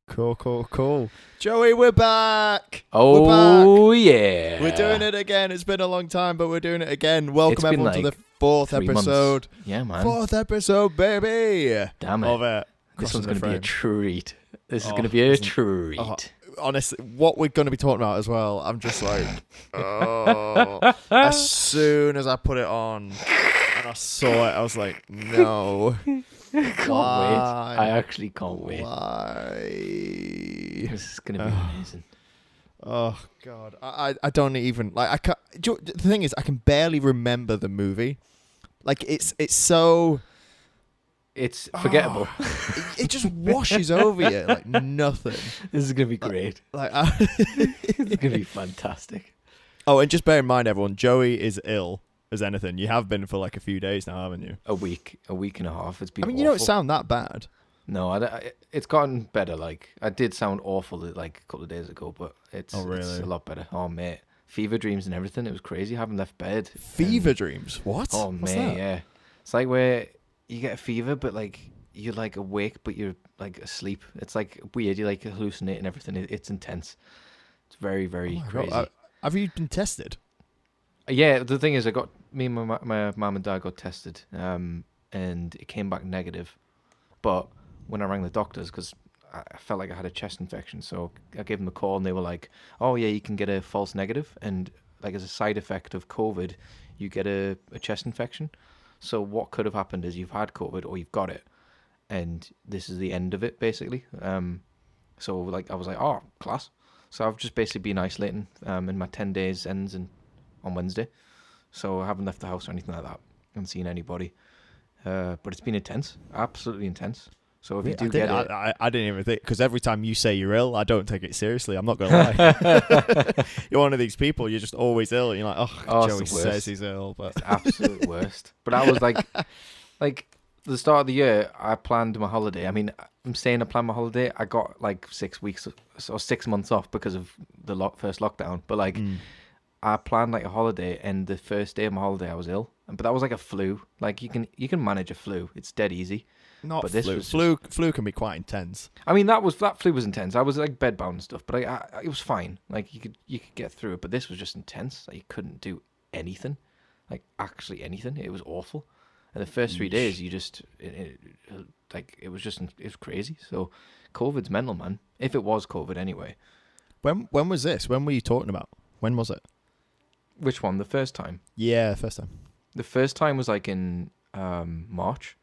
Cool. Joey, we're back. Oh, We're back. yeah. We're doing it again. It's been a long time, but we're doing it again. Welcome It's been everyone to like the fourth 3 episode. months. Yeah, man. Fourth episode, baby. Damn it. Of it. This Crossing one's the going to be a frame. treat. This is Oh, going to be a isn't- treat. oh, honestly, what we're going to be talking about as well, I'm just like, oh. As soon as I put it on and I saw it, I was like, no. Can't Why? wait. I actually can't wait. Why? This is going to be amazing. Oh God, I don't even like. I can't. The thing is, I can barely remember the movie. Like it's so. It's forgettable. It just washes over you like nothing. This is going to be great. Like It's going to be fantastic. oh, and just bear in mind, everyone, Joey is ill as anything. You have been for like a few days now, haven't you? A week and a half. It's been I mean, you awful. don't sound that bad. No, it's gotten better. Like, I did sound awful like a couple of days ago, but it's Oh, really? a lot better. Oh, mate. Fever dreams and everything. It was crazy. I haven't left bed. Fever dreams. What? Oh, What's mate, that? yeah. It's like where you get a fever, but like you're like awake, but you're like asleep. It's like weird. You're like hallucinating everything. It's intense. It's very, Oh very my God. crazy. Have you been tested? Yeah, the thing is, me and my mum and dad got tested, and it came back negative. But when I rang the doctors, because I felt like I had a chest infection, so I gave them a call, and they were like, "Oh yeah, you can get a false negative, and like as a side effect of COVID, you get a chest infection. So what could have happened is you've had COVID or you've got it, and this is the end of it basically." So like I was like, "Oh, class." So I've just basically been isolating, and my 10 days ends on Wednesday, so I haven't left the house or anything like that. I haven't seen anybody, but it's been intense, absolutely intense. So if you do get it, I didn't even think, because every time you say you're ill, I don't take it seriously. I'm not gonna lie. You're one of these people. You're just always ill. You're like, Oh, it's Joey the worst. says he's ill, but it's absolute worst. But I was like the start of the year, I planned my holiday. I mean, I'm saying I planned my holiday. I got like 6 weeks or 6 months off because of the first lockdown. But like, I planned like a holiday, and the first day of my holiday, I was ill. But that was like a flu. Like you can manage a flu. It's dead easy. not But this flu. was Flu can be quite intense. I mean, that flu was intense. I was like bedbound and stuff, but it was fine. Like you could get through it. But this was just intense. Like you couldn't do anything, like actually anything. It was awful. And the first 3 days, you just it was crazy. So COVID's mental, man. If it was COVID anyway. When was this? When were you talking about? When was it? Which one? The first time. Yeah, first time. The first time was like in March.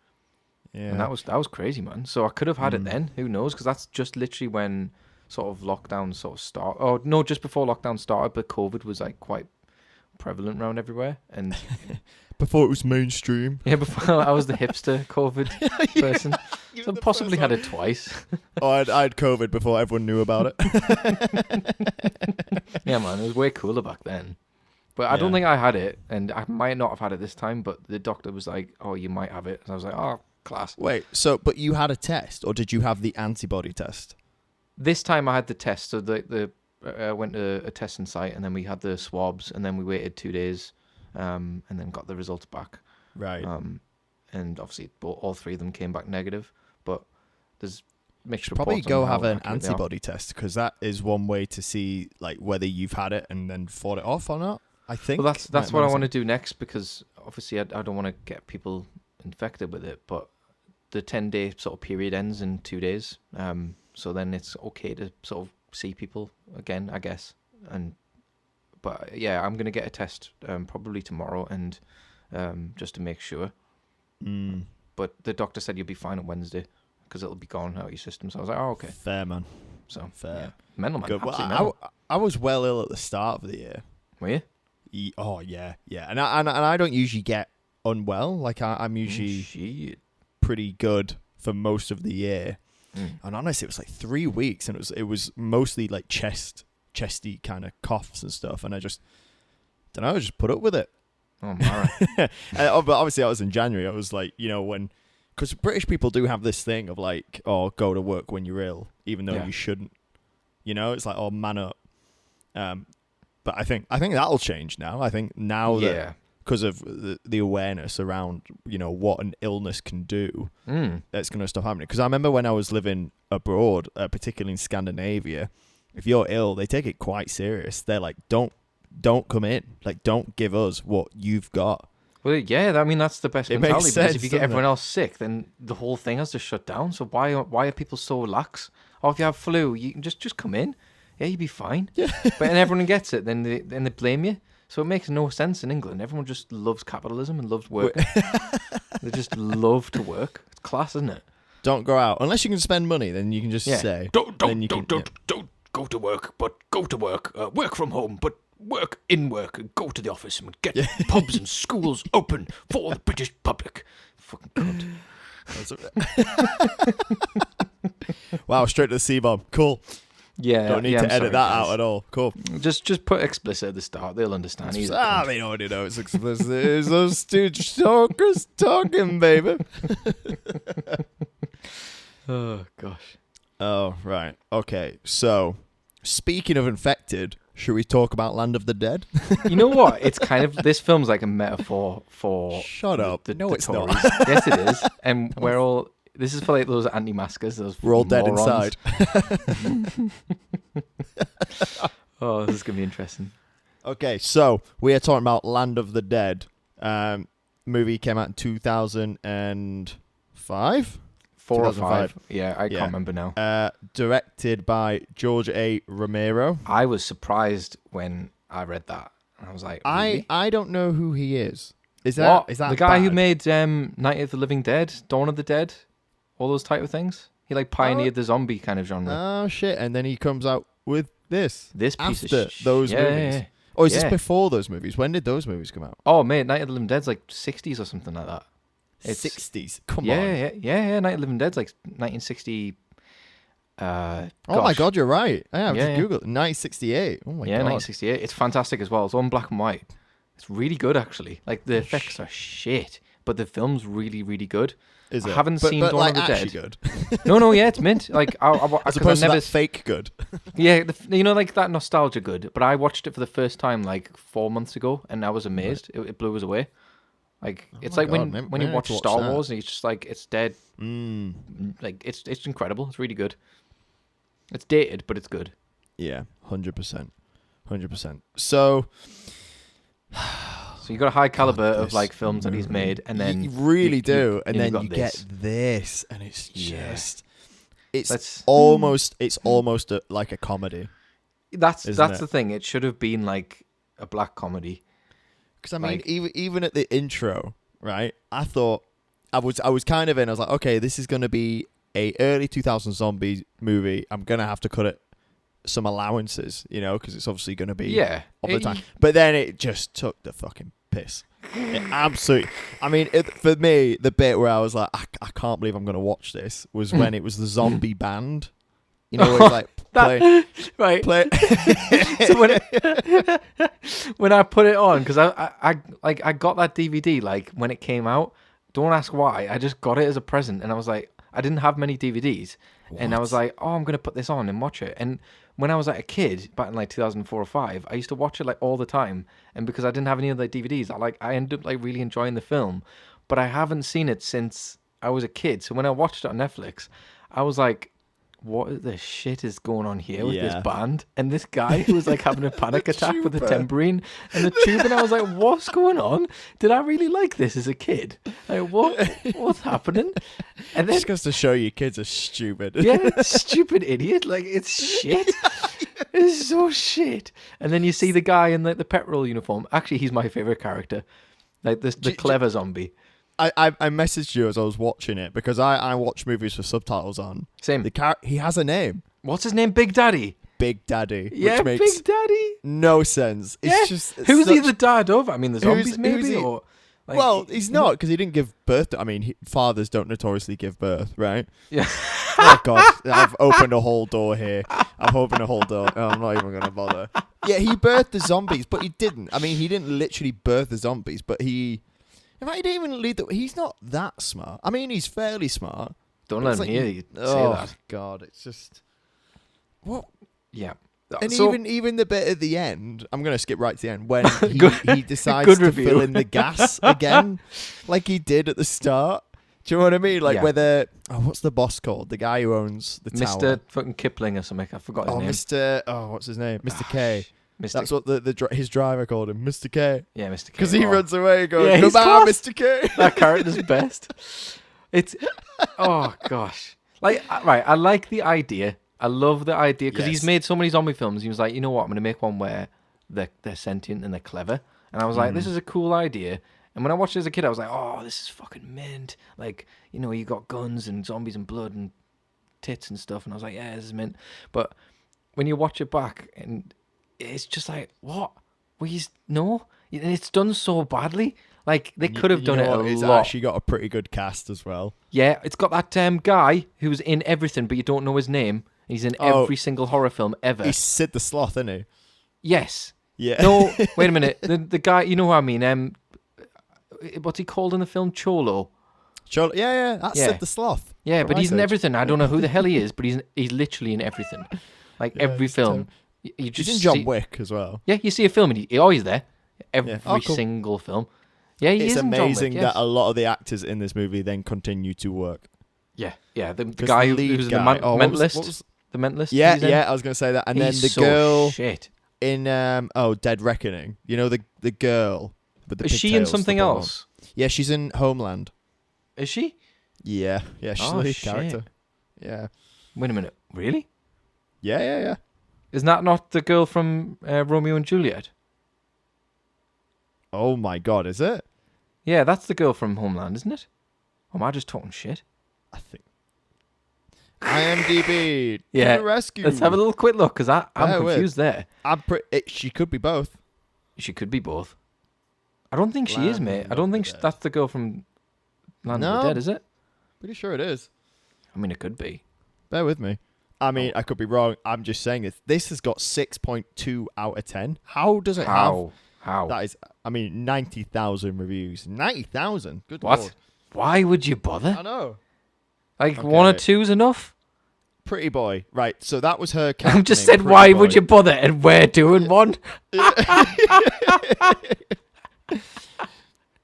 Yeah, And that was crazy, man. So I could have had it then. Who knows? Because that's just literally when sort of lockdown sort of start. Oh no, just before lockdown started, but COVID was like quite prevalent around everywhere. And before it was mainstream. yeah, before I was the hipster COVID person, so I possibly had it twice. Oh, I had COVID before everyone knew about it. Yeah, man, it was way cooler back then. But I don't Yeah. think I had it, and I might not have had it this time. But the doctor was like, "Oh, you might have it," and I was like, "Oh, class." Wait, but you had a test, or did you have the antibody test? This time I had the test, so went to a testing site, and then we had the swabs, and then we waited 2 days, and then got the results back. Right. And obviously all three of them came back negative, but there's mixed Probably reports. go on have how an accurate they are. antibody test, because that is one way to see like whether you've had it and then fought it off or not. I think. Well, that's what I want to do next, because obviously I don't want to get people infected with it, but the 10-day sort of period ends in 2 days, so then it's okay to sort of see people again, I guess. But yeah, I'm gonna get a test probably tomorrow, and just to make sure. But the doctor said you'll be fine on Wednesday because it'll be gone out of your system. So I was like, oh, okay. Fair, man. So Fair. yeah. Mental, man. Good. Well, Absolutely mental. I was well ill at the start of the year. Were you? Oh yeah, and I don't usually get unwell. Like I'm usually Shit. pretty good for most of the year. And honestly, it was like 3 weeks, and it was mostly like chesty kind of coughs and stuff. And I just don't know, I just put up with it. Oh, Mara. But obviously, I was in January. I was like, because British people do have this thing of like, oh, go to work when you're ill, even though Yeah. you shouldn't. It's like, oh, man up. But I think that'll change now. I think now that because of the awareness around, what an illness can do. That's going to stop happening. Because I remember when I was living abroad, particularly in Scandinavia, if you're ill, they take it quite serious. They're like, don't come in. Like, don't give us what you've got. Well, yeah, I mean, that's the best It mentality. makes Because sense, if you get doesn't everyone it? else sick, then the whole thing has to shut down. So why are people so lax? Or if you have flu, you can just come in. Yeah, you'll be fine. Yeah. But and everyone gets it, then they blame you. So it makes no sense in England. Everyone just loves capitalism and loves working. They just love to work. It's class, isn't it? Don't go out unless you can spend money. Then you can just say Don't Go to work, but go to work. Work from home, but work in work. And go to the office and get pubs and schools open for the British public. Fucking cunt. Wow, straight to the C-bomb. Cool. Yeah. Don't need yeah, to I'm edit sorry, that guys. out at all. Cool. Just put explicit at the start. They'll understand. He's a cunt. They already know it's explicit. It's those stooge talkers talking, baby. Oh gosh. Oh, right. Okay. So, speaking of infected, should we talk about Land of the Dead? You know what? It's kind of this film's like a metaphor for. Shut up. No, the it's not. Tories. Yes, it is. And we're all. This is for like those anti-maskers. Those We're all dead morons. inside. Oh, this is gonna be interesting. Okay, so we are talking about Land of the Dead. Movie came out in 2005. 4 or 2005. 5. Yeah, I Yeah. can't remember now. Directed by George A. Romero. I was surprised when I read that. I was like, really? I don't know who he is. Is What? that the guy who bad? made Night of the Living Dead, Dawn of the Dead, all those type of things? He like pioneered the zombie kind of genre. Oh shit! And then he comes out with this. This piece after of those yeah, movies. yeah. Oh, is this Yeah. before those movies? When did those movies come out? Oh, mate, Night of the Living Dead's like 60s or something like that. It's 60s. Come yeah, on. yeah. Night of the Living Dead's like 1960. Oh my god, you're right. I have Yeah, just yeah. Googled 1968. Oh my yeah, god. 1968. It's fantastic as well. It's all in black and white. It's really good actually. Like the effects are shit, but the film's really, really good. Is I it? haven't seen but Dawn like of the actually Dead. good. No, yeah, it's mint. Like I As 'cause opposed to never, that fake good. yeah, like that nostalgia good. But I watched it for the first time like 4 months ago, and I was amazed. It blew us away. Like it's my like God, when maybe you I watch need to Star watch that. Wars, and it's just like it's dead. Mm. Like it's incredible. It's really good. It's dated, but it's good. Yeah, 100%. 100%. So, So you got a high caliber of this like films that he's movie. made, and then you really do, and you've then got you this. get this, and it's Yeah. just, it's That's almost like a comedy. that's Isn't it? the thing. It should have been like a black comedy. Because I mean, Like- even at the intro, right? I thought I was kind of in. I was like, okay, this is gonna be a early 2000 zombie movie. I'm gonna have to cut it some allowances, because it's obviously gonna be Yeah, all the time. But then it just took the fucking piss. It absolutely. I mean, for me, the bit where I was like, I can't believe I'm gonna watch this was when it was the zombie band. Where it's like right. play. So when I put it on, because I got that DVD like when it came out. Don't ask why. I just got it as a present, and I was like, I didn't have many DVDs, and I was like, oh, I'm gonna put this on and watch it. And when I was like a kid back in like 2004 or 5, I used to watch it like all the time. And because I didn't have any other DVDs, I ended up like really enjoying the film. But I haven't seen it since I was a kid. So when I watched it on Netflix, I was like, what the shit is going on here with Yeah. this band and this guy who was like having a panic attack with a Tuba. tambourine and the tube, and I was like, what's going on? Did I really like this as a kid? Like, what's happening? And then Just goes to show you, kids are stupid. yeah, stupid idiot. Like, it's shit. It's so shit. And then you see the guy in the petrol uniform. Actually, he's my favorite character. Like the clever zombie. I messaged you as I was watching it because I watch movies with subtitles on. Same. He has a name, What's his name? Big Daddy. Big Daddy, Yeah, which makes Big Daddy. no sense. It's Yeah. just it's Who's he such- the dad of? I mean, the zombies who's maybe, he? or like, well, he's not because he didn't give birth. Fathers don't notoriously give birth, right? Yeah. Oh God, I've opened a whole door here. I've opened a whole door. Oh, I'm not even gonna bother. Yeah, he birthed the zombies, but he didn't. I mean, he didn't literally birth the zombies, but he. In fact, he didn't even lead the. He's not that smart. I mean, he's fairly smart. Don't but let it's him like hear you say Oh that. God, it's just. What? Yeah. And So- even the bit at the end, I'm gonna skip right to the end when he decides Good to review. fill in the gas again, like he did at the start. Do you know what I mean? Like Yeah. whether what's the boss called? The guy who owns the tower. Mr. fucking Kipling or something. I forgot his Oh, name. Mr. Oh, what's his name? Mr. K. Mr. That's what his driver called him, Mr. K. Yeah, Mr. K. Because he Oh, runs away and goes, Yeah, he's "Goodbye, class. Mr. K." That character's best. It's oh gosh. Like right, I like the idea. I love the idea because he's Yes. made so many zombie films. He was like, you know what, I'm gonna make one where they're sentient and they're clever. And I was like, this is a cool idea. And when I watched it as a kid, I was like, oh, this is fucking mint. Like, you know, you got guns and zombies and blood and tits and stuff. And I was like, yeah, this is mint. But when you watch it back, and it's just like, what? No, and it's done so badly. Like they could have done it a It's lot. actually got a pretty good cast as well. Yeah, it's got that guy who's in everything, but you don't know his name. He's in Oh. every single horror film ever. He's Sid the Sloth, isn't he? Yes. Yeah. No, wait a minute. The guy, you know who I mean? What's he called in the film? Cholo. Yeah. That's Yeah. Sid the Sloth. Yeah, from but he's in Ice Age. everything. I don't know who the hell he is, but he's literally in everything. Like Yeah, every he's film. You just He's in John see, Wick as well. Yeah, you see a film and he's always there. Every Yeah. Oh, cool. single film. Yeah, he It's is in John Wick, amazing yes. that a lot of the actors in this movie then continue to work. Yeah. The 'Cause guy the lead who's in the guy- what was- Mentalist. what was- The Mentalist. Yeah, he's in. I was gonna say that. And He's then the so girl shit. in Dead Reckoning. You know the girl with the Is she in pigtails, the something blonde one. else? Yeah, she's in Homeland. Is she? Yeah, she's Oh, the lead shit. character. Yeah. Wait a minute. Really? Yeah. Is that not the girl from Romeo and Juliet? Oh my God, is it? Yeah, that's the girl from Homeland, isn't it? Or am I just talking shit? I think. IMDb. To Yeah, the rescue. Let's have a little quick look, because I'm Bear with. confused there. She could be both. She could be both. I don't think she is, Land mate. I of don't the think Dead. that's the girl from Land of No. the Dead, is it? Pretty sure it is. I mean, it could be. Bear with me. I mean, Oh. I could be wrong. I'm just saying this. This has got 6.2 out of 10. How does it How? have? That is, I mean, 90,000 reviews. 90,000? Good What? Lord. Why would you bother? I know. Like, Okay. 1 or 2's enough? Pretty Boy. Right, so that was her I've character just name, said, Pretty why Boy. would you bother? And we're doing one.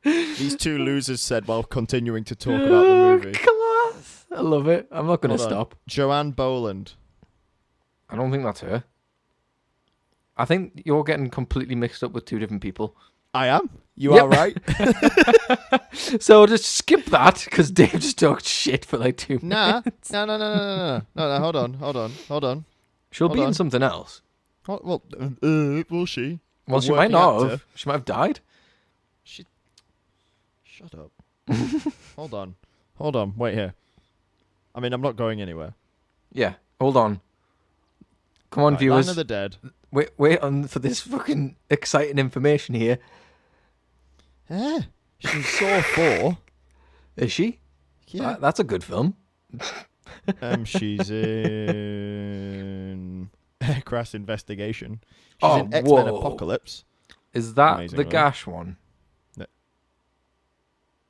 These two losers said while continuing to talk about the movie. Class. I love it. I'm not going to Hold on. stop. Joanne Boland. I don't think that's her. I think you're getting completely mixed up with 2 different people. I am. You Yep. are right. So just skip that, because Dave just talked shit for like 2 minutes. Nah. No. Hold on. She'll hold be in on. something else. Well, will she? Well, A she might working not actor? have. She might have died. Shut up. Hold on. Wait here. I mean, I'm not going anywhere. Yeah. Hold on. Come on, Right, viewers. Land of the Dead. Wait on for this fucking exciting information here. She's Saw 4. Is she? Yeah. That's a good film. She's in Crash Investigation. She's Oh, in X-Men whoa. Apocalypse. Is that Amazing the one. Gash one?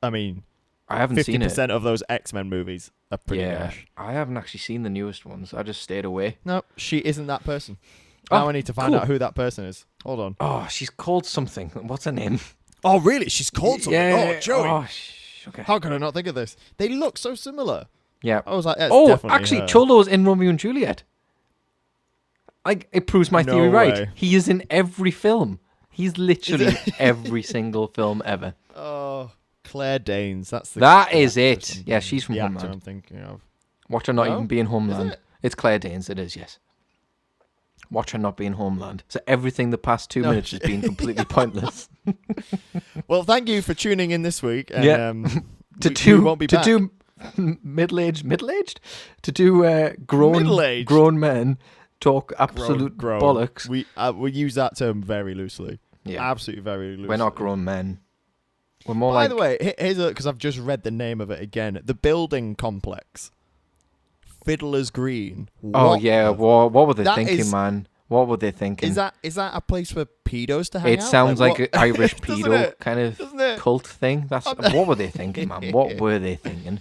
I mean, I haven't seen it. 50% of those X-Men movies are pretty Yeah, gash. I haven't actually seen the newest ones. I just stayed away. No, she isn't that person. Oh, Now I need to find cool. out who that person is. Hold on. Oh, she's called something. What's her name? Oh, really? She's called something? Yeah. Oh, Joey. Oh, okay. How could I not think of this? They look so similar. Yeah. I was like, that's Oh, definitely actually, her. Cholo's in Romeo and Juliet. Like, it proves my No theory right. way. He is in every film. He's literally in every single film ever. Oh, Claire Danes. That's the That the is actress it. I'm Yeah, thinking- she's from the actor Homeland. I'm thinking of. Watch her not No? even be in Homeland. it? It's Claire Danes. It is, yes. Watch her not be in Homeland. So everything the past 2 No. minutes has been completely pointless. Well, thank you for tuning in this week. And, Yeah. we won't be to back. do middle-aged to do Middle-aged? grown men talk absolute Grown. bollocks. We use that term very loosely. Yeah, Absolutely very loosely. we're not grown men. We're more By like the way, here's because I've just read the name of it again. The building complex, Fiddler's Green. oh What yeah. the- What were they That thinking, is- man? What were they thinking? Is that a place for pedos to hang It out? sounds like what- an Irish Doesn't pedo it? kind of Doesn't it? cult thing. That's what were they thinking, man? What were they thinking?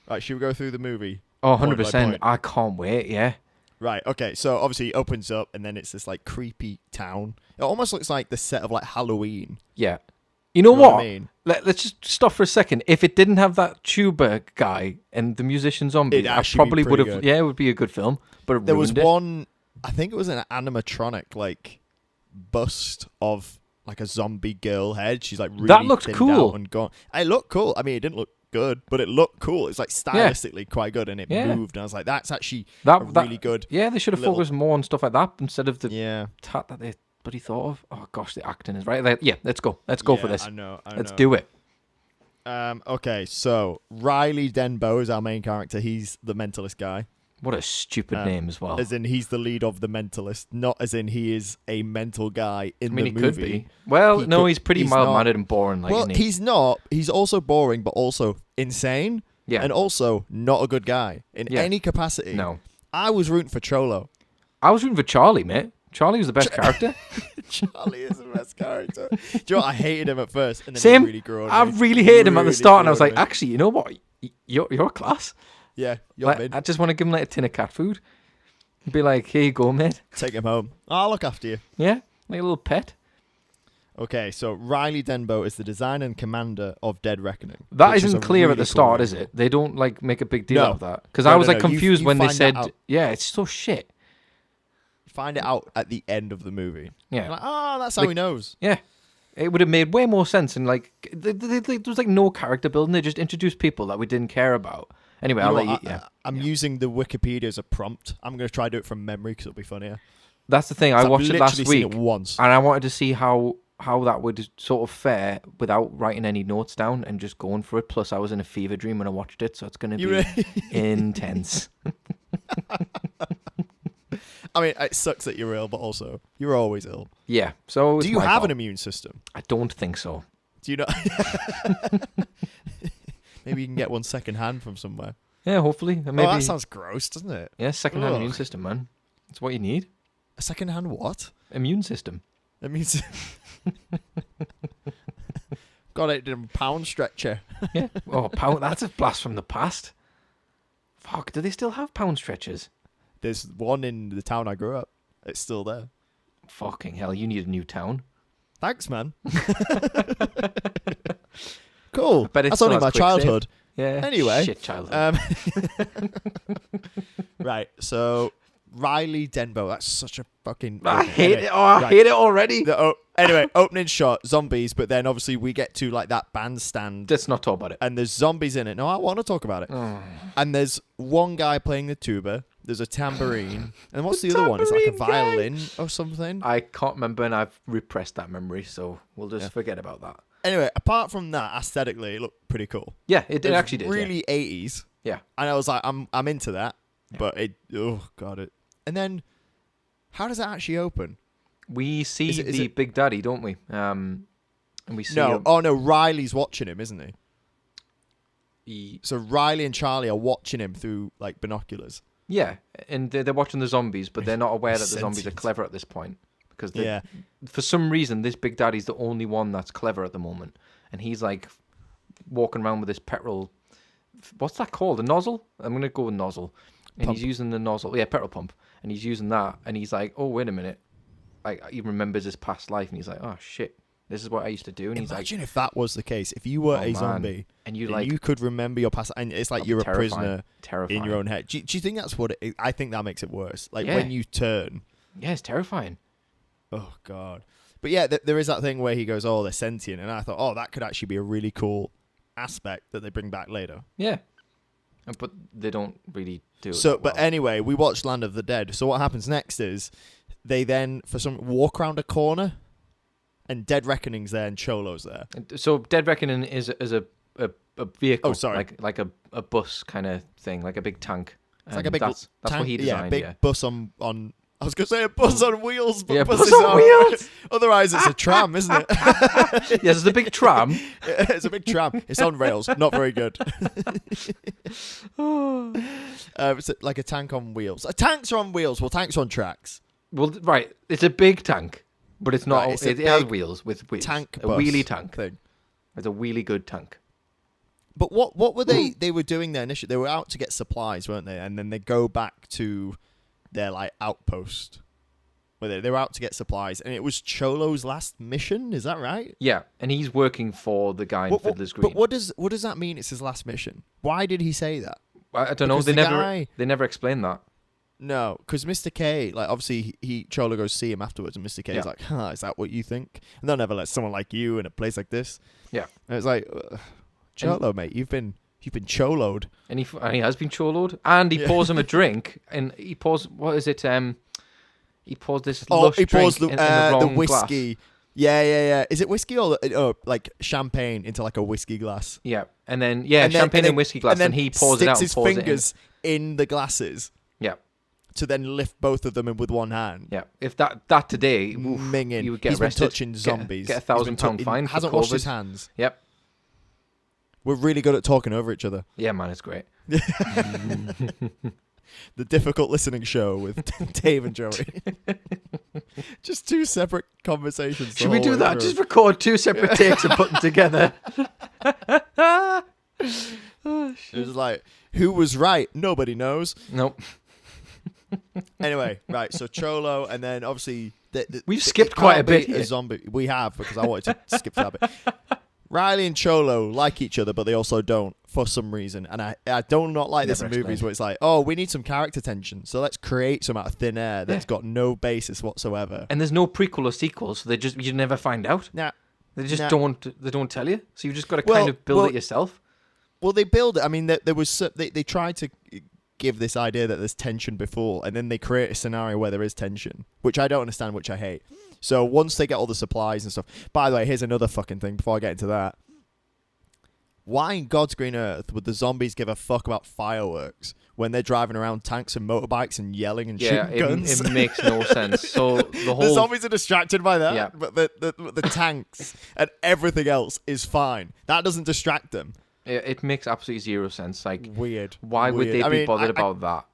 Right, should we go through the movie? Oh, Point by 100%. point. I can't wait. Yeah. Right. Okay. So obviously it opens up, and then it's this like creepy town. It almost looks like the set of like Halloween. Yeah. You know You know what what? I mean? Let's just stop for a second. If it didn't have that tuba guy and the musician zombie, It'd I actually be probably would pretty have. good. Yeah, it would be a good film. But it There was ruined it. one. I think it was an animatronic like bust of like a zombie girl head. She's like really That looked thinned cool. out and gone. It looked cool. I mean, it didn't look good, but it looked cool. It's like stylistically quite good, and it Yeah. moved. And I was like, that's actually That really good. Yeah, they should have little- focused more on stuff like that instead of the Yeah. tat that they bloody thought of. Oh gosh, the acting is right. Yeah, let's go. Let's go for Yeah, this. I know. Let's do it. Okay, so Riley Denbo is our main character. He's the mentalist guy. What a stupid name as well. As in, he's the lead of the mentalist, not as in he is a mental guy in I mean, the he movie. could be. Well, He no, could- he's pretty he's mild-mannered and boring. Like, Well, isn't he? he's not. He's also boring, but also insane, Yeah. and also not a good guy in Yeah. any capacity. No. I was rooting for Cholo. I was rooting for Charlie, mate. Charlie was the best character. Charlie is the best character. Do you know what? I hated him at first, and then Same. he really grew on I me. really hated him at the Really start, and I was grew like, on me. actually, you know what? You're class. Yeah, you're Like, mid. I just want to give him like a tin of cat food. Be like, here you go, mate. Take him home. I'll look after you. Yeah, like a little pet. Okay, so Riley Denbo is the designer and commander of Dead Reckoning. That which is isn't a clear really at the cool start, is visual. it? They don't like make a big deal No. out of that. Because No, I was no, like no. You- confused you when they find that said, out. yeah, it's so shit. Find it out at the end of the movie. Yeah. You're like, oh, that's how Like- he knows. Yeah. It would have made way more sense. And like, there was like no character building. They just introduced people that we didn't care about. Anyway, You I'll know let you. what, Yeah. I'm using the Wikipedia as a prompt. I'm going to try to do it from memory because it'll be funnier. That's the thing. I I've watched it last literally seen week. it once. And I wanted to see how that would sort of fare without writing any notes down and just going for it. Plus, I was in a fever dream when I watched it, so it's going to You be really- intense. I mean, it sucks that you're ill, but also you're always ill. Yeah. So it's Do you my have fault. an immune system? I don't think so. Do you not? Maybe you can get one second hand from somewhere. Yeah, hopefully. Maybe. Oh, that sounds gross, doesn't it? Yeah, second-hand Ugh. immune system, man. That's what you need. A second hand what? Immune system. That means got it in a pound stretcher. Yeah. Oh, pound. That's a blast from the past. Fuck. Do they still have pound stretchers? There's one in the town I grew up. It's still there. Fucking hell! You need a new town. Thanks, man. Cool. bet it That's still only has my quick save. childhood. Yeah. Anyway, Shit childhood. Right. So Riley Denbo. That's such a fucking. I hate anyway, it. Oh, I right. hate it already. Anyway, opening shot, zombies, but then obviously we get to like that bandstand, Let's not talk about it. and there's zombies in it. No, I want to talk about it. Oh. And there's one guy playing the tuba. There's a tambourine, and what's the other one? It's like a tambourine guy. violin or something. I can't remember, and I've repressed that memory, so we'll just forget about that. Anyway, apart from that, aesthetically, it looked pretty cool. Yeah, it was actually did. really 80s, Yeah. and I was like, I'm into that. But it, oh god, it. And then, how does that actually open? We see Is the it- Big Daddy, don't we? And we see No, him. oh no, Riley's watching him, isn't he? He- So Riley and Charlie are watching him through like binoculars. yeah, and they're watching the zombies, but they're not aware that the zombies are Sentient. clever at this point. Because they- Yeah, for some reason, this Big Daddy's the only one that's clever at the moment. And he's like walking around with this petrol. What's that called? A nozzle? I'm going to go with nozzle. And Pump. he's using the nozzle. Yeah, petrol pump. And he's using that. And he's like, oh, wait a minute. Like, he remembers his past life. And he's like, oh, shit. This is what I used to do. And he's like, imagine if that was the case. If you were Oh, a man. zombie and you and like, you could remember your past, and it's like that'd be you're a terrifying. prisoner Terrifying. in your own head. Do you think that's what it? I think that makes it worse. Like Yeah. when you turn. Yeah, it's terrifying. Oh god. But yeah, there is that thing where he goes, "Oh, they're sentient," and I thought, "Oh, that could actually be a really cool aspect that they bring back later." Yeah. But they don't really do it. So, that but well. anyway, we watched Land of the Dead. So what happens next is they then, for some, walk around a corner, and Dead Reckoning's there and Cholo's there. So Dead Reckoning is a vehicle. Oh, sorry. Like a bus kind of thing, like a big tank. It's like a big That's tank, what he designed. big Yeah. bus on. I was gonna say a bus on wheels, but Yeah, buses bus on are- wheels. Otherwise, it's a tram, isn't it? Yes, there's a big tram. It's a big tram. It's on rails. Not very good. It's like a tank on wheels. Tanks are on wheels. Well, tanks are on tracks. Well, right, it's a big tank, but it's not. Right, it's a it has big wheels with wheels. Tank a bus wheelie tank. thing. It's a wheelie good tank. But what were they were doing there initially? They were out to get supplies, weren't they? And then they go back to their like outpost. Where they were out to get supplies, and it was Cholo's last mission. Is that right? Yeah, and he's working for the guy in Fiddler's Green. But what does that mean? It's his last mission. Why did he say that? I don't know. Because They never explained that. No, because Mr. K, like obviously Cholo goes see him afterwards, and Mr. K is Yeah. like, is that what you think? And they'll never let someone like you in a place like this. Yeah, And it's like, Cholo, mate, you've been choloed. and he has been choloed, and he pours him a drink, and he pours what is it? He pours this lush he pours drink in the wrong whiskey. glass. Yeah. Is it whiskey or like champagne into like a whiskey glass? Yeah, and then And then- champagne and whiskey glass, and he pours it out and sticks pours his fingers in the glasses it in. Yeah, to then lift both of them in with one hand. yeah. If that today, oof, Minging. you would get He's arrested. been touching zombies. Get He's been £1,000 fine. For hasn't COVID. washed his hands. Yep. We're really good at talking over each other. Yeah, man, it's great. The difficult listening show with Dave and Joey. Just two separate conversations. Should we do that? Just record 2 separate takes and put them together. It was like, who was right? Nobody knows. Nope. Anyway, right. So Cholo, and then obviously We've skipped it quite can't a bit be here. zombie. We have, because I wanted to skip that bit. Riley and Cholo like each other, but they also don't for some reason. And I don't not like this in Never movies explained. where it's like, oh, we need some character tension, so let's create some out of thin air that's got no basis whatsoever. And there's no prequel or sequel, so you never find out. Now, They just Nah. don't tell you. So you just got to Well- kind of build well- it yourself. well, they build it. I mean, there was they tried to give this idea that there's tension before, and then they create a scenario where there is tension, which I don't understand, which I hate. So once they get all the supplies and stuff. By the way, here's another fucking thing before I get into that. Why in God's green earth would the zombies give a fuck about fireworks when they're driving around tanks and motorbikes and yelling and Yeah, shooting guns? it makes no sense. So the The whole zombies are distracted by that, Yeah. but the tanks and everything else is fine. That doesn't distract them. it makes absolutely zero sense. Like, Weird. why would Weird. they I be mean, bothered I- about that?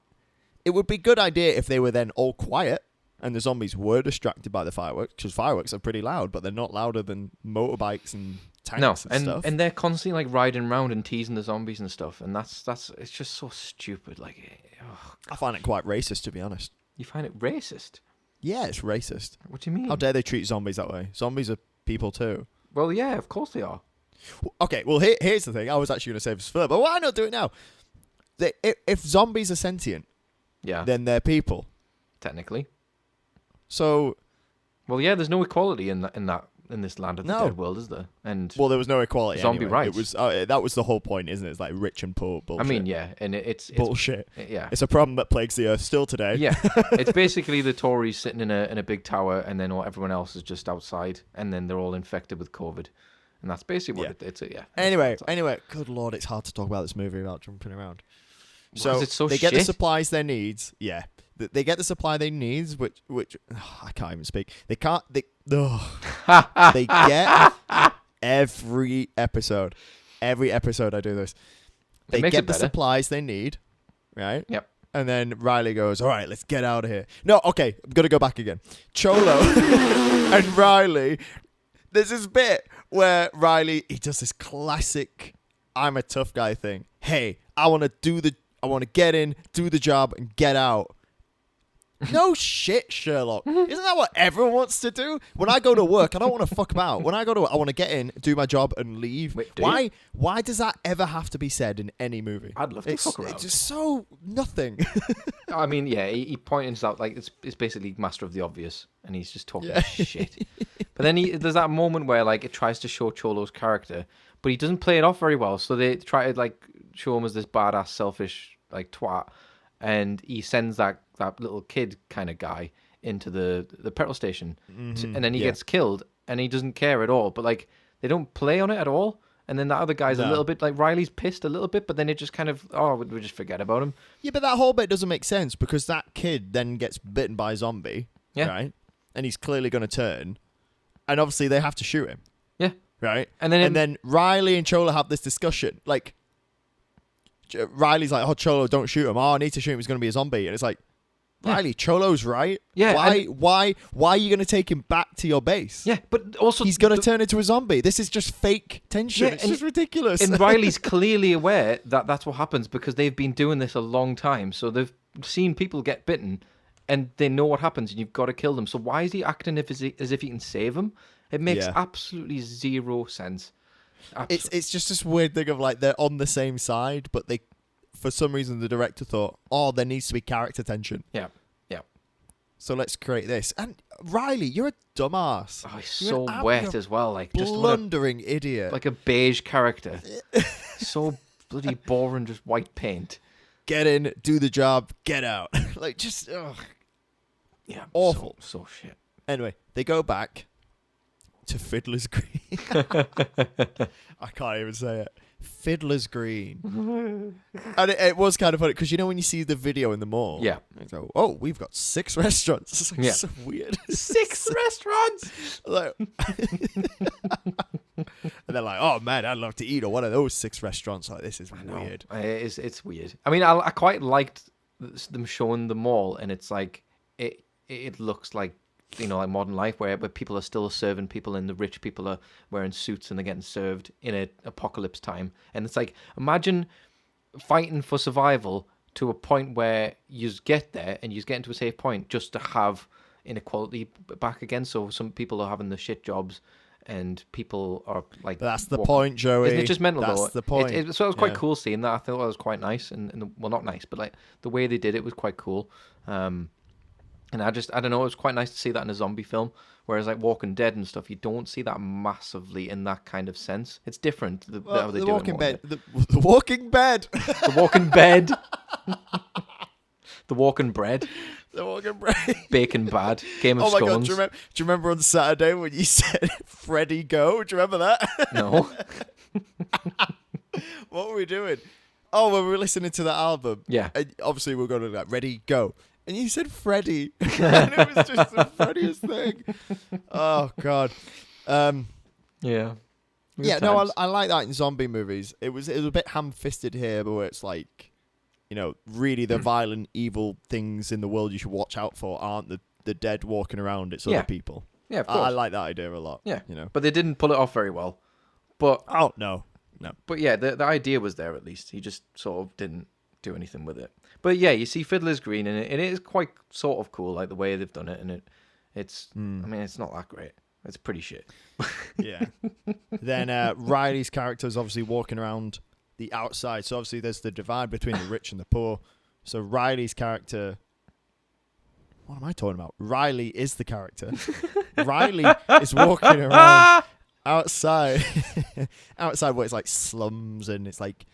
It would be a good idea if they were then all quiet and the zombies were distracted by the fireworks, because fireworks are pretty loud, but they're not louder than motorbikes and tanks No, and stuff. and they're constantly like riding around and teasing the zombies and stuff, and that's it's just so stupid. Like, ugh. I find it quite racist, to be honest. You find it racist? Yeah, it's racist. What do you mean? How dare they treat zombies that way? Zombies are people too. Well, yeah, of course they are. Okay, well, here's the thing. I was actually going to save this for, but why not do it now? If zombies are sentient, Yeah, then they're people. technically. So, Well, yeah, there's no equality in this land of the No. dead world, is there? And well, there was no equality. Zombie anyway. rights. It was that was the whole point, isn't it? It's like rich and poor bullshit. I mean, yeah, and it's bullshit. yeah. It's a problem that plagues the earth still today. Yeah, it's basically the Tories sitting in a big tower, and then everyone else is just outside, and then they're all infected with COVID, and that's basically what it's. Yeah. Anyway, good lord, it's hard to talk about this movie without jumping around. So, it's so they get the shit? supplies they need. Yeah, they get the supply they need, which I can't even speak. They can't. They get every episode. Every episode I do this. They makes get it the better. supplies they need, right? Yep. And then Riley goes, all right, let's get out of here. No, okay, I'm going to go back again. Cholo and Riley, there's this bit where Riley, he does this classic I'm a tough guy thing. Hey, I want to get in, do the job, and get out. No shit, Sherlock. Isn't that what everyone wants to do? When I go to work, I don't want to fuck about. When I go to work, I want to get in, do my job, and leave. Wait, do you? Why does that ever have to be said in any movie? I'd love to fuck around. It's just so nothing. I mean, yeah, he points out like it's basically master of the obvious, and he's just talking Yeah. shit. But then there's that moment where like it tries to show Cholo's character, but he doesn't play it off very well. So they try to like show him as this badass, selfish like twat, and he sends that little kid kind of guy into the petrol station, and then he yeah. gets killed, and he doesn't care at all. But like they don't play on it at all. And then that other guy's a No. little bit like Riley's pissed a little bit, but then it just kind of we just forget about him. Yeah, but that whole bit doesn't make sense because that kid then gets bitten by a zombie, Yeah. right? And he's clearly going to turn, and obviously they have to shoot him, Yeah. right? And then Riley and Cholo have this discussion. Like, Riley's like, "Oh, Cholo, don't shoot him. Oh, I need to shoot him. He's going to be a zombie." And it's like, Yeah. Riley, Cholo's right. Yeah, Why are you going to take him back to your base? Yeah, but also He's going to turn into a zombie. This is just fake tension. Yeah, It's and- just ridiculous. And Riley's clearly aware that that's what happens because they've been doing this a long time. So they've seen people get bitten, and they know what happens, and you've got to kill them. So why is he acting as if he can save them? It makes Yeah. absolutely zero sense. It's just this weird thing of like they're on the same side, but they, for some reason, the director thought, oh, there needs to be character tension. Yeah. So let's create this. And Riley, you're a dumbass. Oh, he's You're so an wet you're as well. Like just blundering idiot. like a beige character. So bloody boring, just white paint. Get in, do the job, get out. Like just ugh. Yeah, Awful. So shit. Anyway, they go back to Fiddler's Green. I can't even say it. Fiddler's Green. And it was kind of funny because you know when you see the video in the mall, Yeah. it's like, oh, we've got 6 restaurants. It's like Yeah. so weird. 6 restaurants. Like, and they're like, oh man, I'd love to eat at one of those 6 restaurants. Like this is weird. It's weird. I mean, I quite liked them showing the mall, and it's like it looks like, you know, like modern life where people are still serving people, and the rich people are wearing suits and they're getting served in an apocalypse time. And it's like, imagine fighting for survival to a point where you get there and you get into a safe point just to have inequality back again. So some people are having the shit jobs and people are like... That's the point, Joey. Isn't it just mental, That's though? the point. So it was quite Yeah. cool seeing that. I thought that was quite nice. And well, not nice, but like the way they did it was quite cool. And I don't know, it was quite nice to see that in a zombie film. Whereas like Walking Dead and stuff, you don't see that massively in that kind of sense. It's different. How they the do Walking it. Bed. The Walking Bed. The Walking Bed. The Walking Bread. The Walking Bread. Bacon Bad. Game of Oh my god, Scones. do you remember on Saturday when you said Freddy Go? Do you remember that? No. What were we doing? Oh, when we were listening to the album. Yeah. And obviously we were going to like, ready, go. And you said Freddy. And it was just the funniest thing. Oh, God. Yeah. Yeah, Good no, times. I like that in zombie movies. It was a bit ham-fisted here, but where it's like, you know, really the violent, evil things in the world you should watch out for aren't the dead walking around. It's Yeah. other people. Yeah, of course. I like that idea a lot. Yeah. You know. But they didn't pull it off very well. But Oh, no. But yeah, the idea was there at least. He just sort of didn't do anything with it. But yeah, you see Fiddler's Green, and it is quite sort of cool, like the way they've done it. And it's, I mean, it's not that great. It's pretty shit. Yeah. Then Riley's character is obviously walking around the outside. So obviously there's the divide between the rich and the poor. So Riley's character... What am I talking about? Riley is the character. Riley is walking around outside. Outside where it's like slums and it's like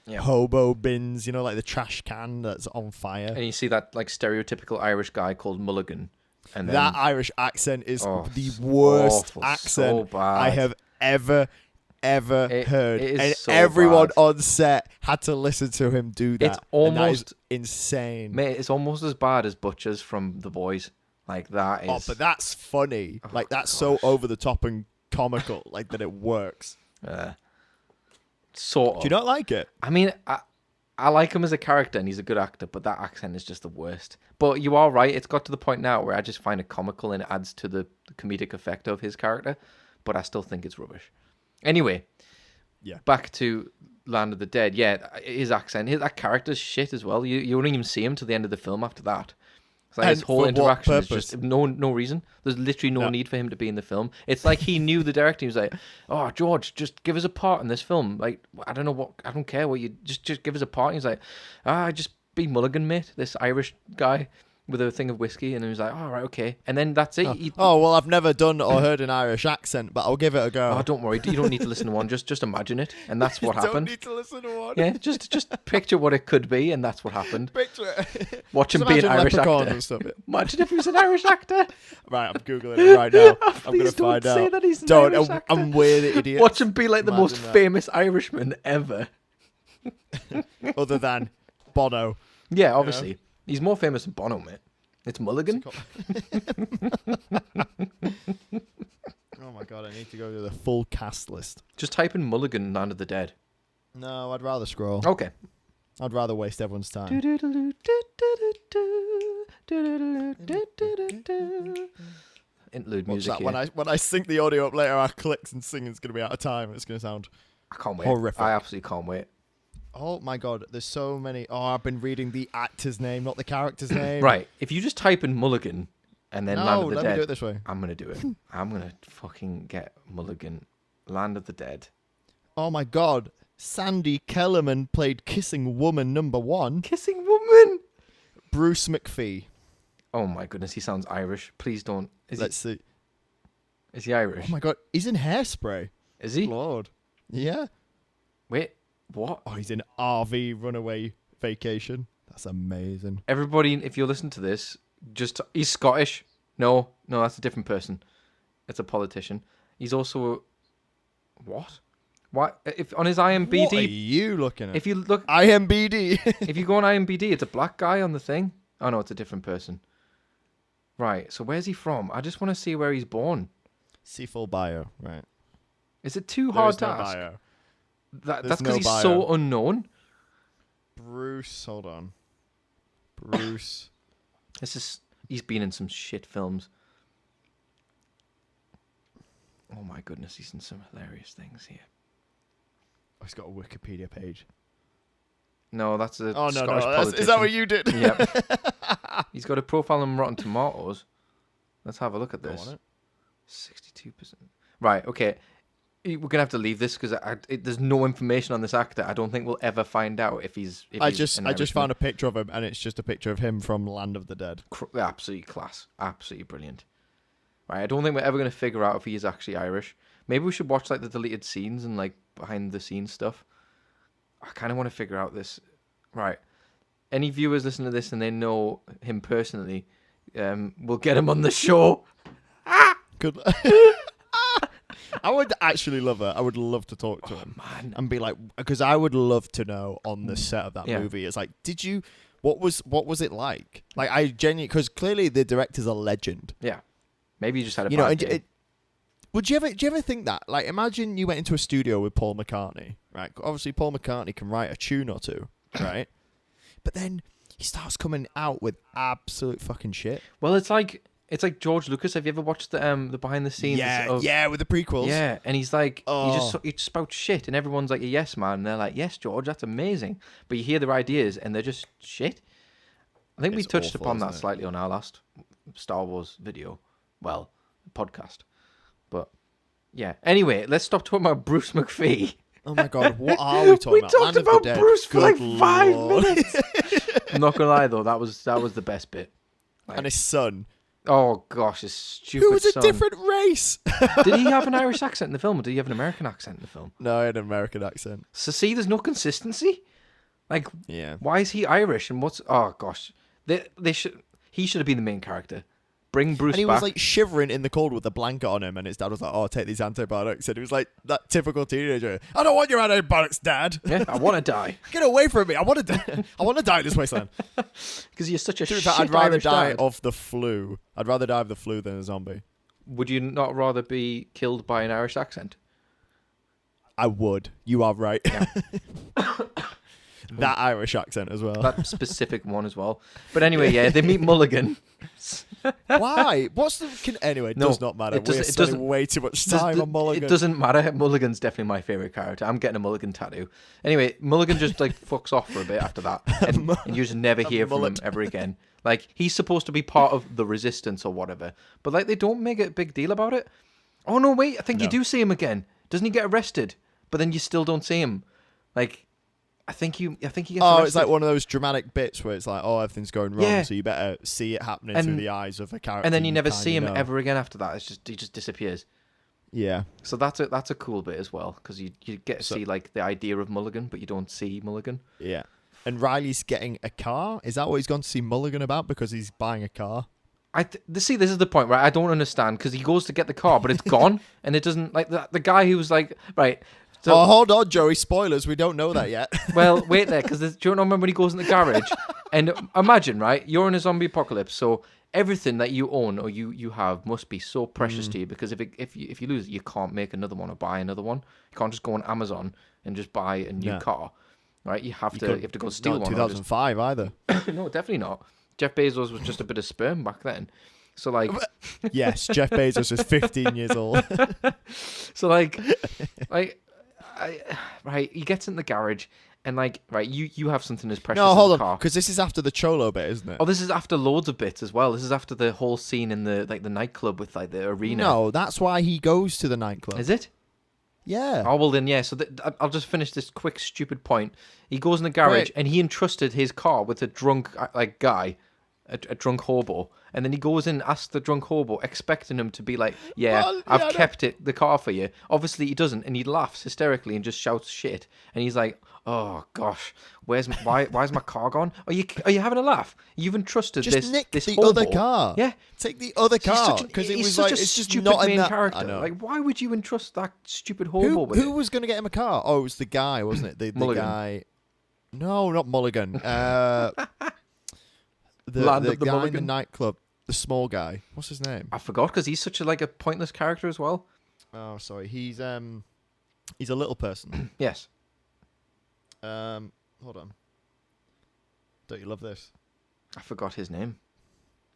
hobo bins, you know, like the trash can that's on fire. And you see that like stereotypical Irish guy called Mulligan. And then, That Irish accent is Oh, the it's worst awful, accent so bad. I have ever heard. it is And so everyone bad. on set had to listen to him do that. It's and that is almost- insane. mate, it's almost as bad as Butcher's from The Boys. Like that is. Oh, but that's funny. Oh, Like that's so over the top and comical, like that it works. Sort of. Do you not like it? I mean, I like him as a character and he's a good actor, but that accent is just the worst. But you are right. It's got to the point now where I just find it comical and it adds to the comedic effect of his character, but I still think it's rubbish. Anyway, Yeah. back to Land of the Dead. Yeah, his accent, that character's shit as well. You don't even see him till the end of the film after that. It's like his And whole for what interaction is purpose? just no reason. There's literally no No. need for him to be in the film. It's like he knew the director. He was like, "Oh, George, just give us a part in this film. Like, I don't care what you just give us a part." And he's like, just be Mulligan, mate. This Irish guy with a thing of whiskey, and he was like, "All right, okay." And then that's it. Oh well, I've never done or heard an Irish accent, but I'll give it a go. Oh, don't worry. You don't need to listen to one. Just imagine it, and that's what Don't happened. need to listen to one. Yeah, just picture what it could be, and that's what happened. Picture it. Watch him Just be an imagine Irish leprechauns actor. and stuff. Imagine if he was an Irish actor. Right, I'm googling it right now. I'm Please gonna don't find say out. that he's an Don't. Irish actor. I'm weird idiot. Watch him be like the most Imagine that. famous Irishman ever. Other than Bono. Yeah, obviously. He's more famous than Bono, mate. It's Mulligan. Oh my god, I need to go to the full cast list. Just type in Mulligan Land of the Dead. No, I'd rather scroll. Okay. I'd rather waste everyone's time. Interlude What's music that? here. When I sync the audio up later, our clicks and singing's gonna be out of time. It's gonna sound I can't wait. horrific. I absolutely can't wait. Oh my god, there's so many. Oh, I've been reading the actor's name, not the character's name. Right. If you just type in Mulligan and then Land No, of the let Dead, me do it this way. I'm gonna do it. I'm gonna fucking get Mulligan, Land of the Dead. Oh my god, Sandy Kellerman played Kissing Woman #1. Kissing woman. Bruce McPhee. Oh my goodness, he sounds Irish. Please don't. Let's see. Is he Irish? Oh my god, he's in Hairspray. Is he? Lord. Yeah. Wait, what? Oh, he's in RV Runaway Vacation. That's amazing. Everybody, if you listen to this, he's Scottish. No, that's a different person. It's a politician. He's also what? What? If on his IMDb, What are you looking at? if you look, IMBD. if you go on IMDb, it's a black guy on the thing. Oh no, it's a different person. Right. So where's he from? I just want to see where he's born. See full bio, right? Is it too There hard is to no ask? bio. That's There's because no he's bio. so unknown. Bruce, hold on. Bruce. He's been in some shit films. Oh my goodness, he's in some hilarious things here. Oh, he's got a Wikipedia page. No, that's a Oh, no, Scottish no. politician. Is that what you did? Yep. He's got a profile on Rotten Tomatoes. Let's have a look at Go this. on it. 62%. Right, okay. We're going to have to leave this because there's no information on this actor. I don't think we'll ever find out if he's I he's just an found Irishman. a picture of him, and it's just a picture of him from Land of the Dead. Absolutely class. Absolutely brilliant. Right, I don't think we're ever going to figure out if he is actually Irish. Maybe we should watch like the deleted scenes and like behind the scenes stuff. I kind of want to figure out this. Right. Any viewers listen to this and they know him personally, we'll get him on the show. Good. I would actually love it. I would love to talk to him Man. and be like, because I would love to know on the set of that Yeah. movie. It's like, what was it like? Like, I genuinely, because clearly the director's a legend. Yeah. Maybe you just had a You know, bad and day. do you ever think that? Like, imagine you went into a studio with Paul McCartney, right? Obviously, Paul McCartney can write a tune or two, right? But then he starts coming out with absolute fucking shit. Well, it's like George Lucas. Have you ever watched the behind the scenes? Yeah, with the prequels. Yeah, and he's like, Oh. he just spouts shit, and everyone's like, a yes man, and they're like, yes, George, that's amazing. But you hear their ideas, and they're just shit. I think we It's touched awful, upon isn't that it? slightly on our last Star Wars video, podcast. But yeah. Anyway, let's stop talking about Bruce McPhee. Oh my god, what are we talking We about? talked Land of the about Dead. Bruce for like Good 5 Lord. minutes. I'm not gonna lie though, that was the best bit. And his son, Oh gosh, his stupid who was a son. different race. Did he have an Irish accent in the film, or did he have an American accent in the film? No, he had an American accent. So see, there's no consistency. Like, Yeah. why is he Irish? And what's? Oh gosh, he should have been the main character. Bring Bruce And he back. was like shivering in the cold with a blanket on him, and his dad was like, "Oh, take these antibiotics." And he was like that typical teenager. I don't want your antibiotics, Dad. yeah, I want to die Get away from me. I want to die. I want to die in this wasteland. because you're such a To be shit fair, I'd rather Irish die dad. of the flu. I'd rather die of the flu than a zombie. Would you not rather be killed by an Irish accent? I would. You are right. Yeah. That Irish accent as well. That specific one as well. But anyway, yeah, they meet Mulligan. Why? What's the? Anyway, it No, does not matter. it doesn't- We're it spending doesn't- way too much time on Mulligan. It doesn't matter. Mulligan's definitely my favorite character. I'm getting a Mulligan tattoo. Anyway, Mulligan just like fucks off for a bit after that, and you just never hear from him mullet. ever again. Like he's supposed to be part of the resistance or whatever, but like they don't make a big deal about it. Oh no, wait! I think you No. do see him again. Doesn't he get arrested? But then you still don't see him. Like, I think he gets arrested. Oh, it's like one of those dramatic bits where it's like, oh, everything's going wrong, Yeah. so you better see it happening And- through the eyes of a character. and then you never see kinda him know. ever again after that. It's just he just disappears. Yeah. So that's a cool bit as well because you get to So- see like the idea of Mulligan, but you don't see Mulligan. Yeah. And Riley's getting a car. Is that what he's gone to see Mulligan about? Because he's buying a car. See, this is the point, right? I don't understand because he goes to get the car, but it's gone, and it doesn't like the guy who was like, right. So, Oh, hold on, Joey. Spoilers. We don't know that yet. well, wait there, because do you remember when he goes in the garage? And imagine, right? You're in a zombie apocalypse, so everything that you own or you have must be so precious to you because if you lose it, you can't make another one or buy another one. You can't just go on Amazon and just buy a new No. car, right? You have to go steal Not one. or just- 2005 either. no, definitely not. Jeff Bezos was just a bit of sperm back then. So like, Yes, Jeff Bezos is 15 years old. so like, right, he gets in the garage And like, right, you have something as precious No, as hold a on, car. because this is after the Cholo bit, isn't it? Oh, this is after loads of bits as well. This is after the whole scene in the nightclub with like the arena. No, that's why he goes to the nightclub. Is it? Yeah. Oh well, then yeah. So I'll just finish this quick stupid point. He goes in the garage Great. and he entrusted his car with a drunk like guy, a drunk hobo, and then he goes in, asks the drunk hobo, expecting him to be like, "Yeah, Well, I've yeah, kept the car for you." Obviously, he doesn't, and he laughs hysterically and just shouts shit. And he's like, "Oh gosh, why's my car gone? Are you having a laugh? You've entrusted Just nick this the hobo. other car. Yeah, Take the other He's car such an- because it he's was such like a it's just stupid not in main that. character. I know. Like, why would you entrust that stupid hobo with Who it? was going to get him a car? Oh, it was the guy, wasn't it? The Mulligan. guy. No, not Mulligan. Land the of the guy in Mulligan? the nightclub, the small guy. What's his name? I forgot because he's such a pointless character as well. Oh, sorry. He's a little person. Yes. Hold on. Don't you love this? I forgot his name.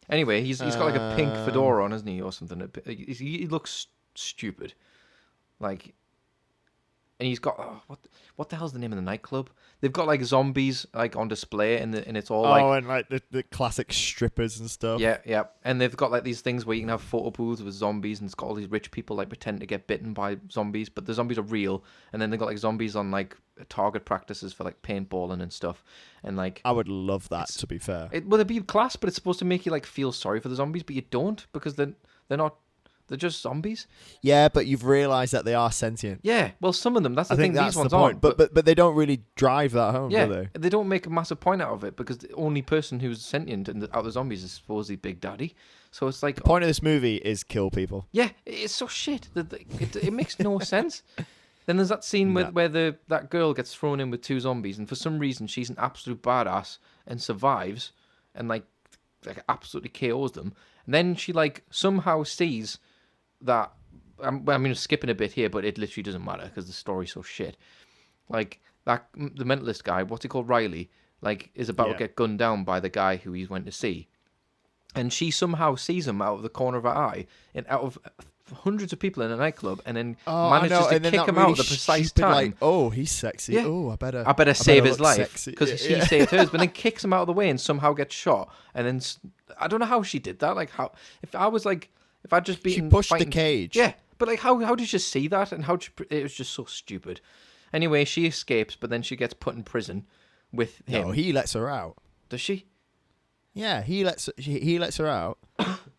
Anyway, he's got like a pink fedora on, isn't he, or something? He looks stupid, like, and he's got what the hell's the name of the nightclub? They've got like zombies like on display, and it's all like and like the classic strippers and stuff. yeah, and they've got like these things where you can have photo booths with zombies, and it's got all these rich people like pretend to get bitten by zombies, but the zombies are real, and then they've got like zombies on like target practices for like paintballing and stuff, and like. I would love that. To be fair, Well, it'd be class, but it's supposed to make you like feel sorry for the zombies, but you don't because they're not. They're just zombies. yeah, but you've realised that they are sentient. Yeah. Well, some of them. That's the I thing. think that's These ones the point. aren't. But they don't really drive that home, yeah, do they? don't make a massive point out of it because the only person who's sentient out of the zombies is supposedly Big Daddy. So it's like, The point of this movie is kill people. yeah, it's so shit. It makes no sense. Then there's that scene where that girl gets thrown in with two zombies, and for some reason she's an absolute badass and survives, and like absolutely KOs them. And then she like somehow sees that. I mean, skipping a bit here, but it literally doesn't matter because the story's so shit. Like the mentalist guy, what's he called, Riley, like is about to get gunned down by the guy who he went to see, and she somehow sees him out of the corner of her eye, and out of hundreds of people in a nightclub, and then manages to kick him out at the precise time. Like, oh, he's sexy. Yeah. Oh, I better save his look life sexy. because she saved hers, but then kicks him out of the way and somehow gets shot. And then I don't know how she did that. Like how if I'd just been She pushed fighting, the cage. yeah. But like how did you see that? And it was just so stupid. Anyway, she escapes, but then she gets put in prison with him. No, he lets her out. Does she? Yeah, he lets her out,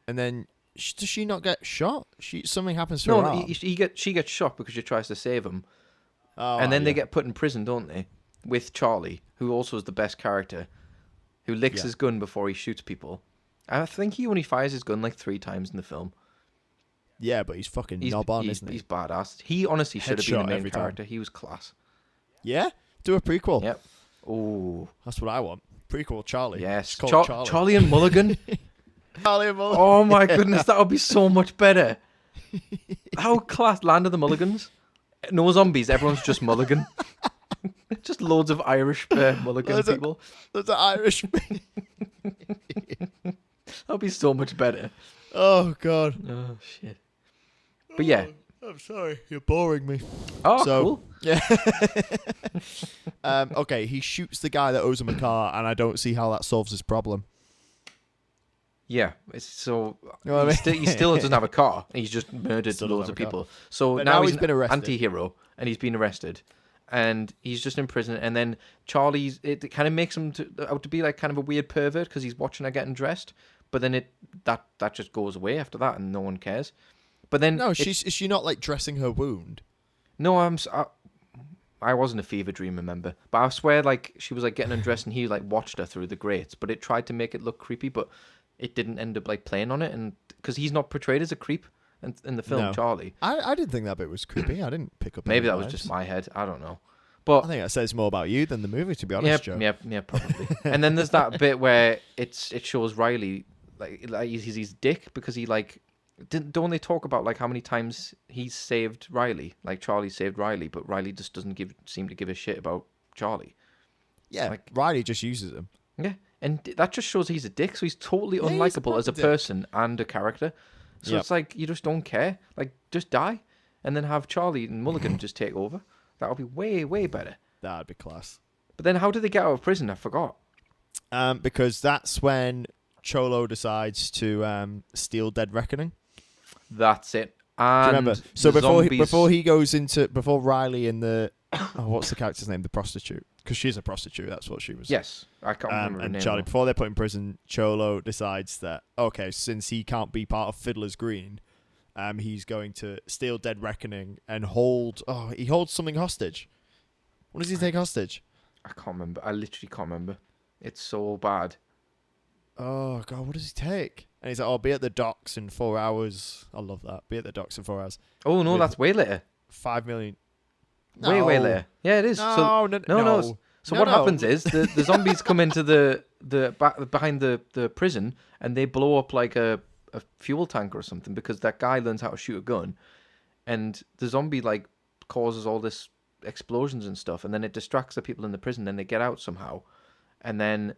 and then does she not get shot? Something happens to her. No, arm. she gets shot because she tries to save him. Oh, And then they yeah. get put in prison, don't they? With Charlie, who also is the best character, who licks Yeah. his gun before he shoots people. I think he only fires his gun like 3 times in the film. Yeah, but he's fucking knob on, isn't he? He's badass. He honestly should have been Headshot the main every time. character. He was class. Yeah, do a prequel. Yep. Oh, That's what I want. Prequel Charlie. yes. It's called Charlie. Charlie and Mulligan. Charlie and Mulligan. Oh my goodness, that would be so much better. How class. Land of the Mulligans. No zombies. Everyone's just Mulligan. Just loads of Irish Mulligan Loads of- people. That's an Irish. That'd be so much better. Oh God. Oh shit. But yeah. I'm sorry. You're boring me. Oh, So- cool. Yeah. Okay, he shoots the guy that owes him a car, and I don't see how that solves his problem. Yeah. It's so You know what I he still doesn't have a car. He's just murdered Still doesn't loads of have a car. people. So But now now he's he's been arrested. anti-hero, and he's been arrested, and he's just in prison. And then Charlie's it kind of makes him out to be like kind of a weird pervert because he's watching her getting dressed. But then that just goes away after that, and no one cares. But then No, is she not like dressing her wound? no, I wasn't a fever dream, remember? But I swear, like she was like getting undressed, and he like watched her through the grates. But it tried to make it look creepy, but it didn't end up like playing on it, and because he's not portrayed as a creep in the film, No. Charlie. I didn't think that bit was creepy. I didn't pick up. Maybe any that was vibes. just my head. I don't know. But I think that says more about you than the movie, to be honest, Joe. yeah, probably. And then there's that bit where it shows Riley like he's dick because he like don't they talk about like how many times he's saved Riley, like Charlie saved Riley, but Riley just doesn't seem to give a shit about Charlie. Yeah, Like- Riley just uses him. Yeah, and that just shows he's a dick. So he's totally Yeah, he's a unlikable as a proper dick. person and a character. So Yep. it's like you just don't care. Like just die, and then have Charlie and Mulligan just take over. That would be way better. That'd be class. But then how did they get out of prison? I forgot. Because that's when Cholo decides to steal Dead Reckoning. That's it. Do And you remember? So the zombies- before Riley and the what's the character's name? The prostitute, because she's a prostitute. That's what she was. Yes, I can't remember her And name. Charlie, though. before they're put in prison, Cholo decides that okay, since he can't be part of Fiddler's Green, he's going to steal Dead Reckoning and hold. Oh, he holds something hostage. What does he take hostage? I can't remember. I literally can't remember. It's so bad. Oh God, what does he take? And he's like, "Oh, be at the docks in 4 hours." I love that. Be at the docks in 4 hours. Oh no, With- that's way later. 5 million. Way No. later. Yeah, it is. No, So No, what no. happens is the zombies come into the behind the prison and they blow up like a fuel tank or something because that guy learns how to shoot a gun, and the zombie like causes all this explosions and stuff, and then it distracts the people in the prison. Then they get out somehow, and then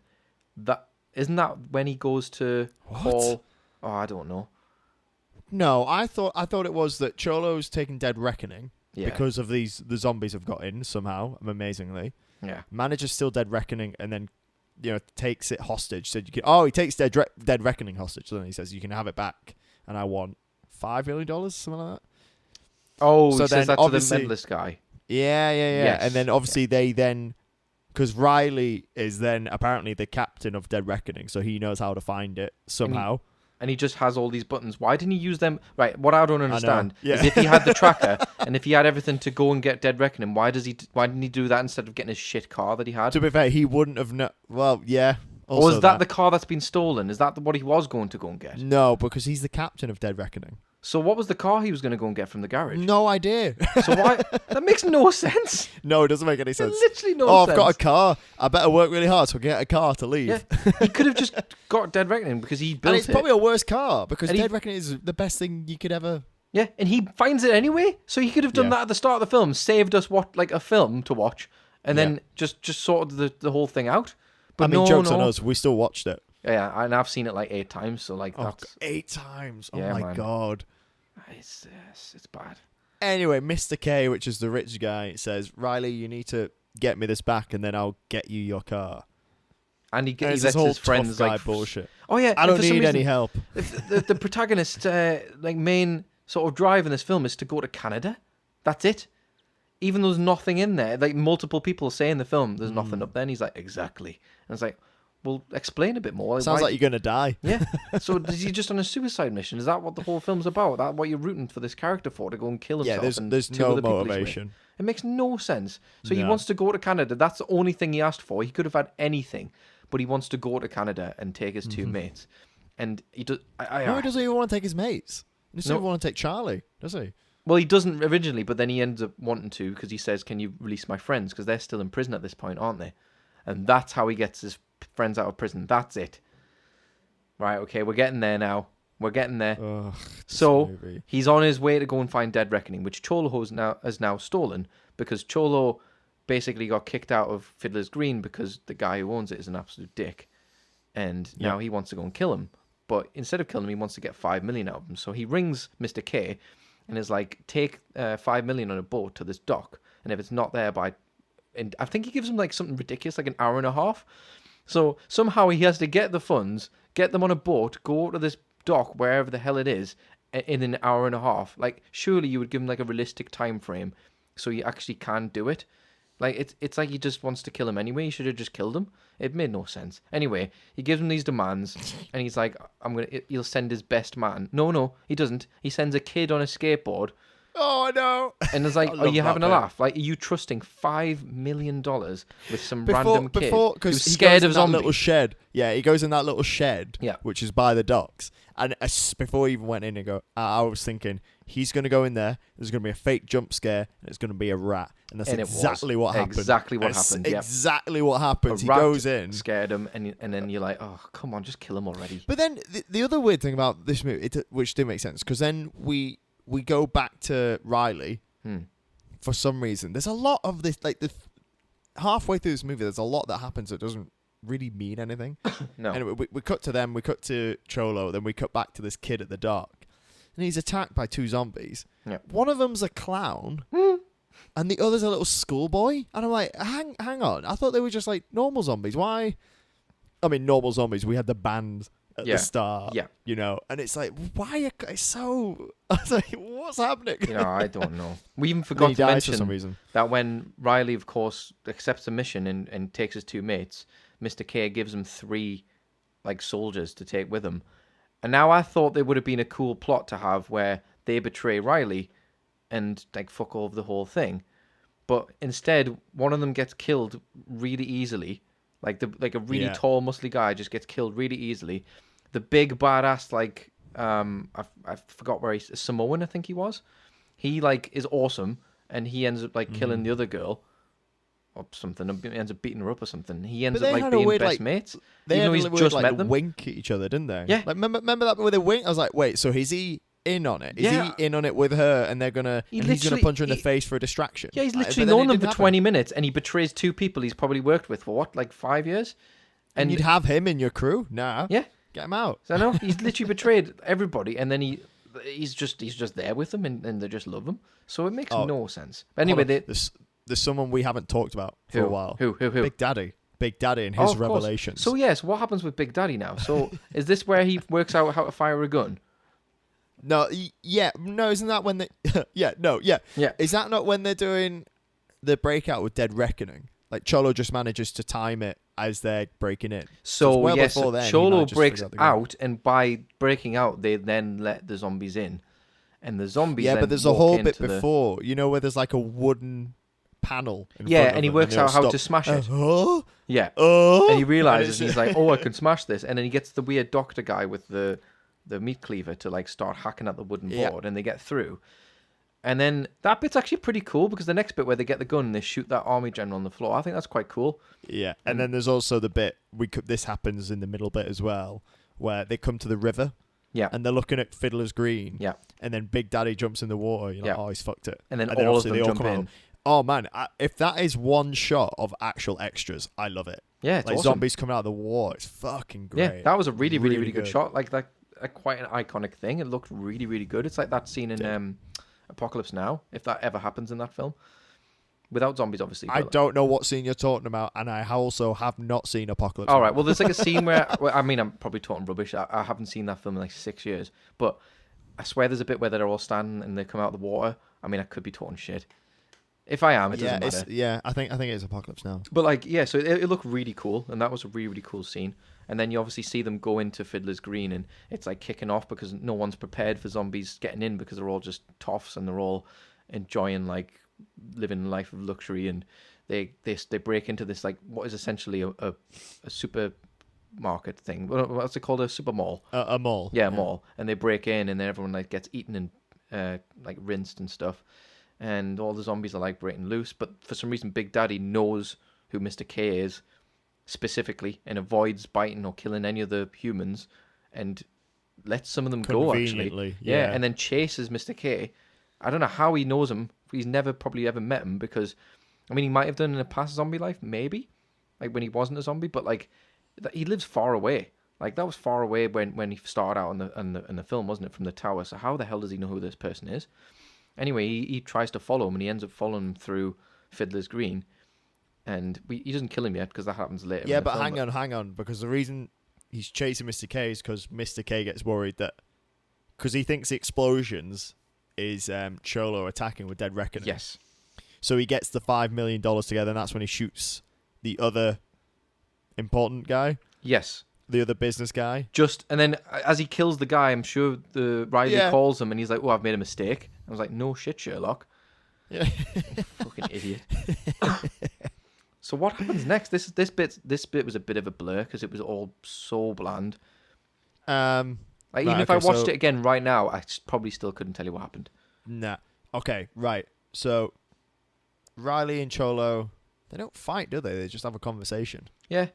that isn't that when he goes to Hall. Oh, I don't know. No, I thought it was that Cholo's taken Dead Reckoning Yeah, because of the zombies have got in somehow, amazingly. yeah. Manages steal Dead Reckoning and then takes it hostage. Said you can. He takes Dead Reckoning hostage. So then he says you can have it back, and I want $5 million, something like that. Oh, So he then says that to the obviously- mentalist guy. Yeah. Yes, And then obviously because Riley is then apparently the captain of Dead Reckoning, so he knows how to find it somehow. And he just has all these buttons. Why didn't he use them? Right, what I don't understand Yeah. is if he had the tracker and if he had everything to go and get Dead Reckoning, why didn't he do that instead of getting his shit car that he had? To be fair, he wouldn't have. Well, yeah. Or Also is that the car that's been stolen? Is that what he was going to go and get? No, because he's the captain of Dead Reckoning. So what was the car he was going to go and get from the garage? No idea. So why? That makes no sense. No, it doesn't make any sense. Literally no Oh, sense. I've got a car. I better work really hard to get a car to leave. Yeah, he could have just got Dead Reckoning because he built And it's it. probably a worse car because And he- Dead Reckoning is the best thing you could ever. Yeah, and he finds it anyway. So he could have done Yeah. that at the start of the film, saved us a film to watch, and then just sorted the whole thing out. But jokes no. on us. We still watched it. Yeah, and I've seen it like 8 times. So like Oh, that's 8 times. Oh Yeah, my man. God. it's bad. Anyway, Mr. K, which is the rich guy, says, Riley, you need to get me this back and then I'll get you your car. And he And lets it's this whole his friends tough guy like bullshit. Oh yeah, I and don't for some need reason, any help. if the protagonist like main sort of drive in this film is to go to Canada. That's it. Even though there's nothing in there, like multiple people say in the film, there's nothing up there, and he's like, exactly. And it's like, well, explain a bit more. Sounds Why- like you're going to die. Yeah. So is he just on a suicide mission? Is that what the whole film's about? That what you're rooting for this character for, to go and kill himself? Yeah, and there's two no other people he's with? motivation. It makes no sense. So he No. wants to go to Canada. That's the only thing he asked for. He could have had anything, but he wants to go to Canada and take his two mates. And he does. No, he doesn't even want to take his mates. He doesn't No. even want to take Charlie, does he? Well, he doesn't originally, but then he ends up wanting to because he says, "Can you release my friends?" Because they're still in prison at this point, aren't they? And that's how he gets his friends out of prison. That's it. Right. Okay. We're getting there now. We're getting there. Ugh, So movie. he's on his way to go and find Dead Reckoning, which Cholo has now stolen because Cholo basically got kicked out of Fiddler's Green because the guy who owns it is an absolute dick, and now he wants to go and kill him. But instead of killing him, he wants to get 5 million out of him. So he rings Mr. K and is like, "Take 5 million on a boat to this dock, and if it's not there by," and I think he gives him like something ridiculous, like an hour and a half. So somehow he has to get the funds, get them on a boat, go to this dock wherever the hell it is in an hour and a half. Like, surely you would give him like a realistic time frame so he actually can do it. Like, it's like he just wants to kill him anyway. He should have just killed him. It made no sense. Anyway, he gives him these demands, and he's like, he'll send his best man. No, he doesn't. He sends a kid on a skateboard, Oh, no. and it's like, I are love you that having a bit. laugh? Like, are you trusting $5 million with some random kid Because who's he scared goes of in that zombies? little shed. Yeah, he goes in that little shed, Yeah. which is by the docks. And before he even went in, I was thinking, he's going to go in there, there's going to be a fake jump scare, and it's going to be a rat. And that's And it was. exactly what happened. Exactly what That's happened, yep. Exactly what happens. A He rat goes in. scared him, and then you're like, oh, come on, just kill him already. But then the other weird thing about this movie, which did make sense, because then we go back to Riley for some reason. There's a lot of this, like halfway through this movie, there's a lot that happens that doesn't really mean anything. No. Anyway, we cut to them, we cut to Cholo, then we cut back to this kid at the dock, and he's attacked by 2 zombies. Yeah. One of them's a clown, and the other's a little schoolboy, and I'm like, hang on, I thought they were just like normal zombies. Why? I mean, normal zombies. We had the band at Yeah. the start, Yeah. you know, and it's like, why are it's so? I was like, what's happening? You know, I don't know. We even And forgot he to dies for some mention reason. that when Riley, of course, accepts the mission and takes his 2 mates, Mr. K gives him 3 like soldiers to take with him. And now I thought there would have been a cool plot to have where they betray Riley and like fuck over the whole thing. But instead, one of them gets killed really easily. Like a really Yeah. tall, muscly guy just gets killed really easily. The big badass, like I forgot where he's Samoan, I think he was. He like is awesome, and he ends up like killing the other girl or something. And ends up beating her up or something. He ends But up they like had a being weird, best like, mates, They even had though a he's weird, just like, met them. wink at each other, didn't they? Yeah. Like, remember that where they wink? I was like, wait, so is he in on it? Is Yeah. he in on it with her, and they're gonna He and he's gonna literally- punch her in the he- face for a distraction? Yeah, he's Like, literally but then known it them didn't for happen. 20 minutes, and he betrays 2 people he's probably worked with for what, like 5 years? And you'd have him in your crew? Nah. Yeah. Get him out. So I know he's literally betrayed everybody, and then he's just there with them, and they just love him. So it makes Oh. no sense. But anyway, Hold on. There's someone we haven't talked about for a while. Who? Big Daddy and Oh, his of course. revelations. So yes, what happens with Big Daddy now? So is this where he works out how to fire a gun? No, isn't that when they? Yeah. Yeah. Is that not when they're doing the breakout with Dead Reckoning? Like Cholo just manages to time it as they're breaking in. So well yes, before then, he Cholo manages to breaks figure out the gun. out, and by breaking out, they then let the zombies in, and the zombies. Yeah, then but there's a walk whole bit into the- before, you know, where there's like a wooden panel. In Yeah, front and he of them, works they all out how stop. to smash it. Huh? Yeah, Oh, and he realizes he's like, oh, I can smash this, and then he gets the weird doctor guy with the meat cleaver to like start hacking at the wooden Yeah. board, and they get through. And then that bit's actually pretty cool because the next bit where they get the gun and they shoot that army general on the floor, I think that's quite cool. Yeah, and then there's also the bit this happens in the middle bit as well, where they come to the river. Yeah. And they're looking at Fiddler's Green. Yeah. And then Big Daddy jumps in the water. You're like, Yeah. oh, he's fucked it. And then all of obviously them they jump come out. in. Oh man, if that is one shot of actual extras, I love it. Yeah, it's like awesome. zombies coming out of the water, it's fucking great. Yeah, that was a really, really, really good good. shot. Like quite an iconic thing. It looked really, really good. It's like that scene in Apocalypse Now, if that ever happens in that film, without zombies, obviously. I but- don't know what scene you're talking about, and I also have not seen Apocalypse. All Now. right. Well, there's like a scene where I mean, I'm probably talking rubbish. I haven't seen that film in like 6 years, but I swear there's a bit where they're all standing and they come out of the water. I mean, I could be talking shit. If I am, it doesn't matter. I think it's Apocalypse Now. But like, yeah, so it looked really cool, and that was a really, really cool scene. And then you obviously see them go into Fiddler's Green, and it's like kicking off because no one's prepared for zombies getting in because they're all just toffs and they're all enjoying like living a life of luxury. And they break into this like what is essentially a supermarket thing. What's it called? A super mall. A mall. Yeah, a mall. And they break in, and then everyone like gets eaten and like rinsed and stuff. And all the zombies are like breaking loose. But for some reason, Big Daddy knows who Mr. K is specifically and avoids biting or killing any of the humans and lets some of them go, actually. Conveniently, Yeah, yeah. and then chases Mr. K. I don't know how he knows him. He's never probably ever met him because, I mean, he might have done in a past zombie life, maybe, like when he wasn't a zombie, but like he lives far away. Like that was far away when he started out in the film, wasn't it, from the tower? So how the hell does he know who this person is? Anyway, he tries to follow him, and he ends up following him through Fiddler's Green, and he doesn't kill him yet because that happens later. Yeah, in the but film, hang on, because the reason he's chasing Mr. K is because Mr. K gets worried that because he thinks the explosions is Cholo attacking with Dead Reckoning. Yes. So he gets the $5 million together, and that's when he shoots the other important guy, Yes. the other business guy. And then as he kills the guy, I'm sure the Riley Yeah. calls him, and he's like, "Oh, I've made a mistake." I was like, "No shit, Sherlock." Yeah. Fucking idiot. So what happens next? This bit was a bit of a blur because it was all so bland. Like Right, even if I okay, watched so- it again right now, I probably still couldn't tell you what happened. Nah. Okay, right. So Riley and Cholo, they don't fight, do they? They just have a conversation. Yeah,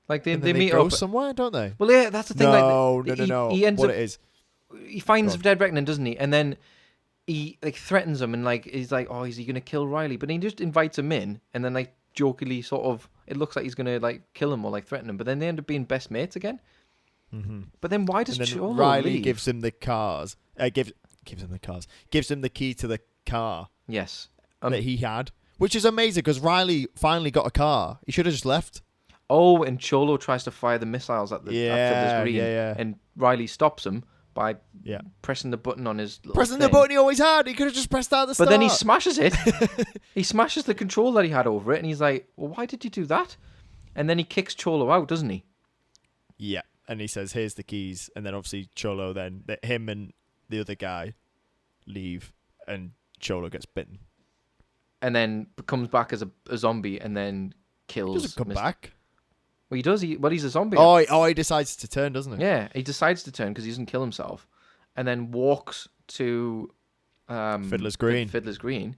like And they then meet go up. somewhere, don't they? Well, yeah, that's the thing. No, like, no. He ends what up. it is? He finds Go on. Dead Reckoning, doesn't he? And then he like threatens him, and like he's like, "Oh, is he gonna kill Riley?" But he just invites him in, and then like jokingly sort of, it looks like he's gonna like kill him or like threaten him. But then they end up being best mates again. Mm-hmm. But then why does And then Cholo Riley leave? gives him the cars. Gives him the cars. Gives him the key to the car. Yes. that he had, which is amazing because Riley finally got a car. He should have just left. Oh, and Cholo tries to fire the missiles at the at Fiddler's Green, yeah. and Riley stops him by Yeah. pressing the button on his little Pressing the thing. button he always had. He could have just pressed that at the But start. then he smashes it. He smashes the control that he had over it, and he's like, "Well, why did you do that?" And then he kicks Cholo out, doesn't he? Yeah, and he says, "Here's the keys," and then obviously Cholo, then him and the other guy leave, and Cholo gets bitten. And then comes back as a zombie, and then He kills. doesn't come Mr. back. Well, he does. He's a zombie. He decides to turn, doesn't he? Yeah, he decides to turn because he doesn't kill himself, and then walks to Fiddler's Green. Fiddler's Green,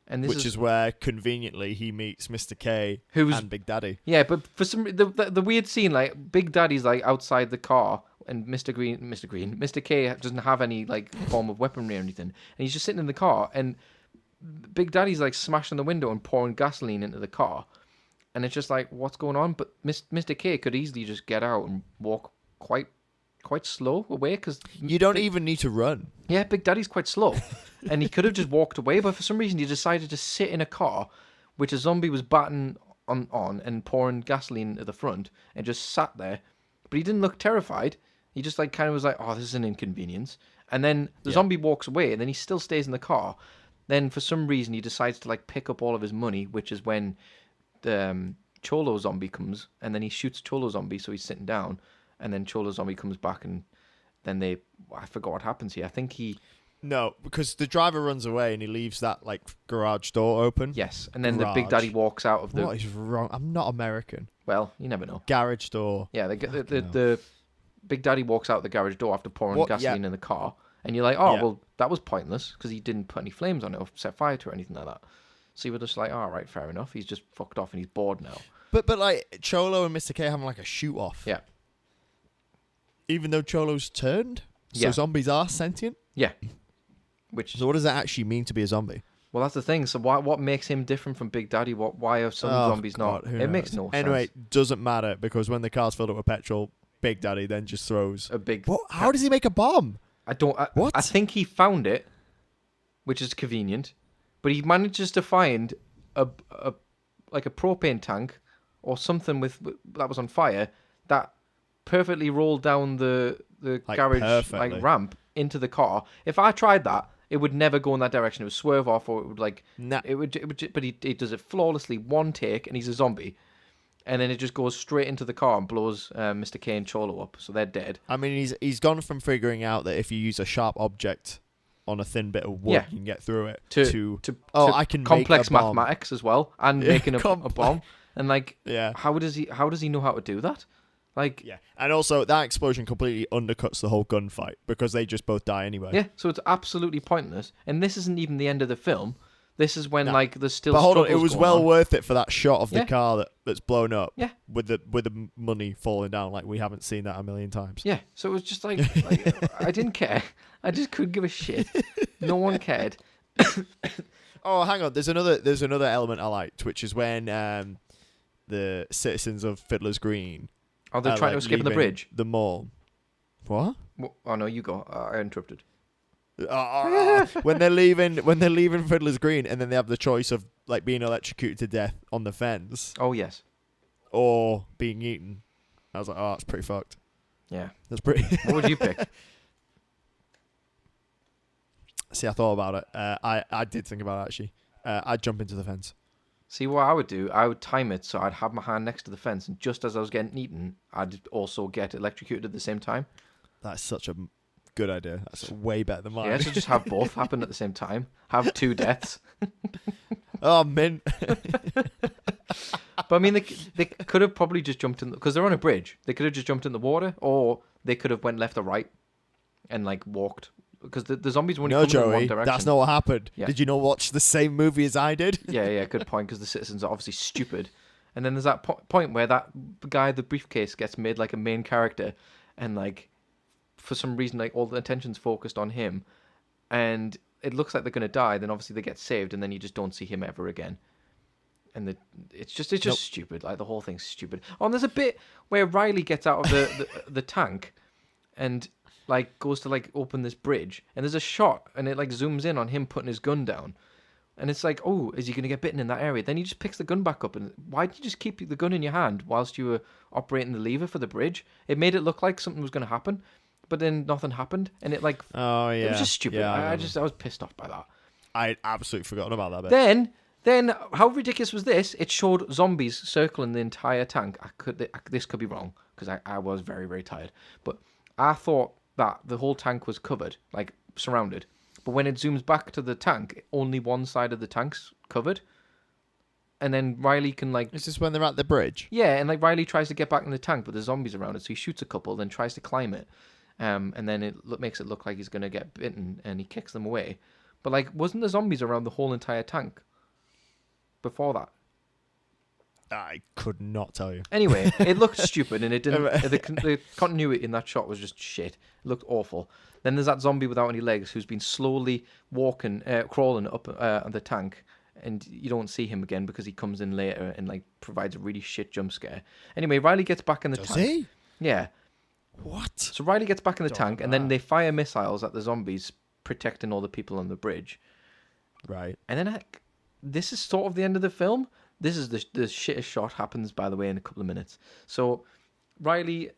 and this Which is where conveniently he meets Mr. K Who's- and Big Daddy. yeah. But for some the weird scene, like Big Daddy's like outside the car, and Mr. K doesn't have any like form of weaponry or anything, and he's just sitting in the car, and Big Daddy's like smashing the window and pouring gasoline into the car. And it's just like, what's going on? But Mr. K could easily just get out and walk quite slow away because You don't even need to run. yeah, Big Daddy's quite slow, and he could have just walked away. But for some reason, he decided to sit in a car, which a zombie was batting on and pouring gasoline into the front, and just sat there. But he didn't look terrified. He just like kind of was like, "Oh, this is an inconvenience." And then the zombie walks away, and then he still stays in the car. Then for some reason, he decides to like pick up all of his money, which is when the Cholo zombie comes, and then he shoots Cholo zombie, so he's sitting down, and then Cholo zombie comes back, and then I forgot what happens here. I think No, because the driver runs away and he leaves that like garage door open. yes, and then the Big Garage. Daddy walks out of the. What is wrong? I'm not American. Well, you never know. Garage door. Yeah, the Big Daddy walks out the garage door after pouring What? gasoline Yeah. in the car, and you're like, oh Yeah. well, that was pointless because he didn't put any flames on it or set fire to it or anything like that. So you were just like, all right, fair enough. He's just fucked off and he's bored now. But like Cholo and Mr. K having like a shoot off. Yeah. Even though Cholo's turned, so Yeah. zombies are sentient. Yeah. Which So what does that actually mean to be a zombie? well, that's the thing. So what makes him different from Big Daddy? Why are some zombies not? who It makes knows? no sense. Anyway, doesn't matter because when the car's filled up with petrol, Big Daddy then just throws. A big. What? How does he make a bomb? What? I think he found it, which is convenient, but he manages to find a propane tank or something that was on fire that perfectly rolled down the Like, garage perfectly. ramp into the car. If I tried that, it would never go in that direction. It would swerve off, or it would like Nah. it would. But he does it flawlessly, one take, and he's a zombie. And then it just goes straight into the car and blows Mr. K and Cholo up, so they're dead. I mean, he's gone from figuring out that if you use a sharp object on a thin bit of wood, Yeah. you can get through it. To I can complex make a bomb. mathematics as well, and Yeah, making a bomb. And like, Yeah. how does he know how to do that? Like, Yeah, and also that explosion completely undercuts the whole gunfight because they just both die anyway. yeah. So it's absolutely pointless. And this isn't even the end of the film. This is when No. like there's still. But hold on, it struggles was going well on. worth it for that shot of the Yeah. car that's blown up. Yeah. With the money falling down, like we haven't seen that a million times. Yeah. So it was just like I didn't care. I just couldn't give a shit. No one cared. Oh, hang on. There's another element I liked, which is when the citizens of Fiddler's Green Oh, they're trying to escape on the leaving bridge. the mall. What? Oh no, you go. I interrupted. When they're leaving Fiddler's Green, and then they have the choice of like being electrocuted to death on the fence Oh yes. or being eaten. I was like, oh, that's pretty fucked. Yeah. That's pretty. What would you pick? See, I thought about it. I did think about it actually. I'd jump into the fence. See what I would do? I would time it so I'd have my hand next to the fence, and just as I was getting eaten, I'd also get electrocuted at the same time. That's such a good idea. That's way better than mine. Yeah, so just have both happen at the same time. Have two deaths. Oh, mint. But I mean, they could have probably just jumped in because they're on a bridge. They could have just jumped in the water, or they could have went left or right and like walked because the zombies were only No, coming in one Joey, direction. that's not what happened. Yeah. Did you not watch the same movie as I did? Yeah, good point. Because the citizens are obviously stupid. And then there's that point where that guy, the briefcase, gets made like a main character, and like for some reason, like all the attention's focused on him, and it looks like they're gonna die. Then obviously they get saved, and then you just don't see him ever again. And it's just Nope. stupid. Like the whole thing's stupid. Oh, and there's a bit where Riley gets out of the tank, and like goes to like open this bridge, and there's a shot, and it like zooms in on him putting his gun down, And it's like, oh, is he going to get bitten in that area? Then he just picks the gun back up. And why did you just keep the gun in your hand whilst you were operating the lever for the bridge? It made it look like something was going to happen, but then nothing happened. And it like, Oh yeah. it was just stupid. Yeah, I was pissed off by that. I'd absolutely forgotten about that bit. Then how ridiculous was this? It showed zombies circling the entire tank. This could be wrong because I was very, very tired. But I thought that the whole tank was covered, like surrounded. But when it zooms back to the tank, only one side of the tank's covered. And then Riley can like... Is this when they're at the bridge? Yeah, and like Riley tries to get back in the tank, but there's zombies around it. So he shoots a couple, then tries to climb it. And then it makes it look like he's going to get bitten, and he kicks them away. But like, wasn't there zombies around the whole entire tank before that? I could not tell you. Anyway, it looked stupid, and it didn't. The continuity in that shot was just shit. It looked awful. Then there's that zombie without any legs who's been slowly crawling up the tank, and you don't see him again because he comes in later and like provides a really shit jump scare. Anyway, Riley gets back in the tank. Does he? Yeah. What? So Riley gets back in the Don't tank, know and then that. they fire missiles at the zombies, protecting all the people on the bridge. Right. And then this is sort of the end of the film. This is the shittest shot happens, by the way, in a couple of minutes. So Riley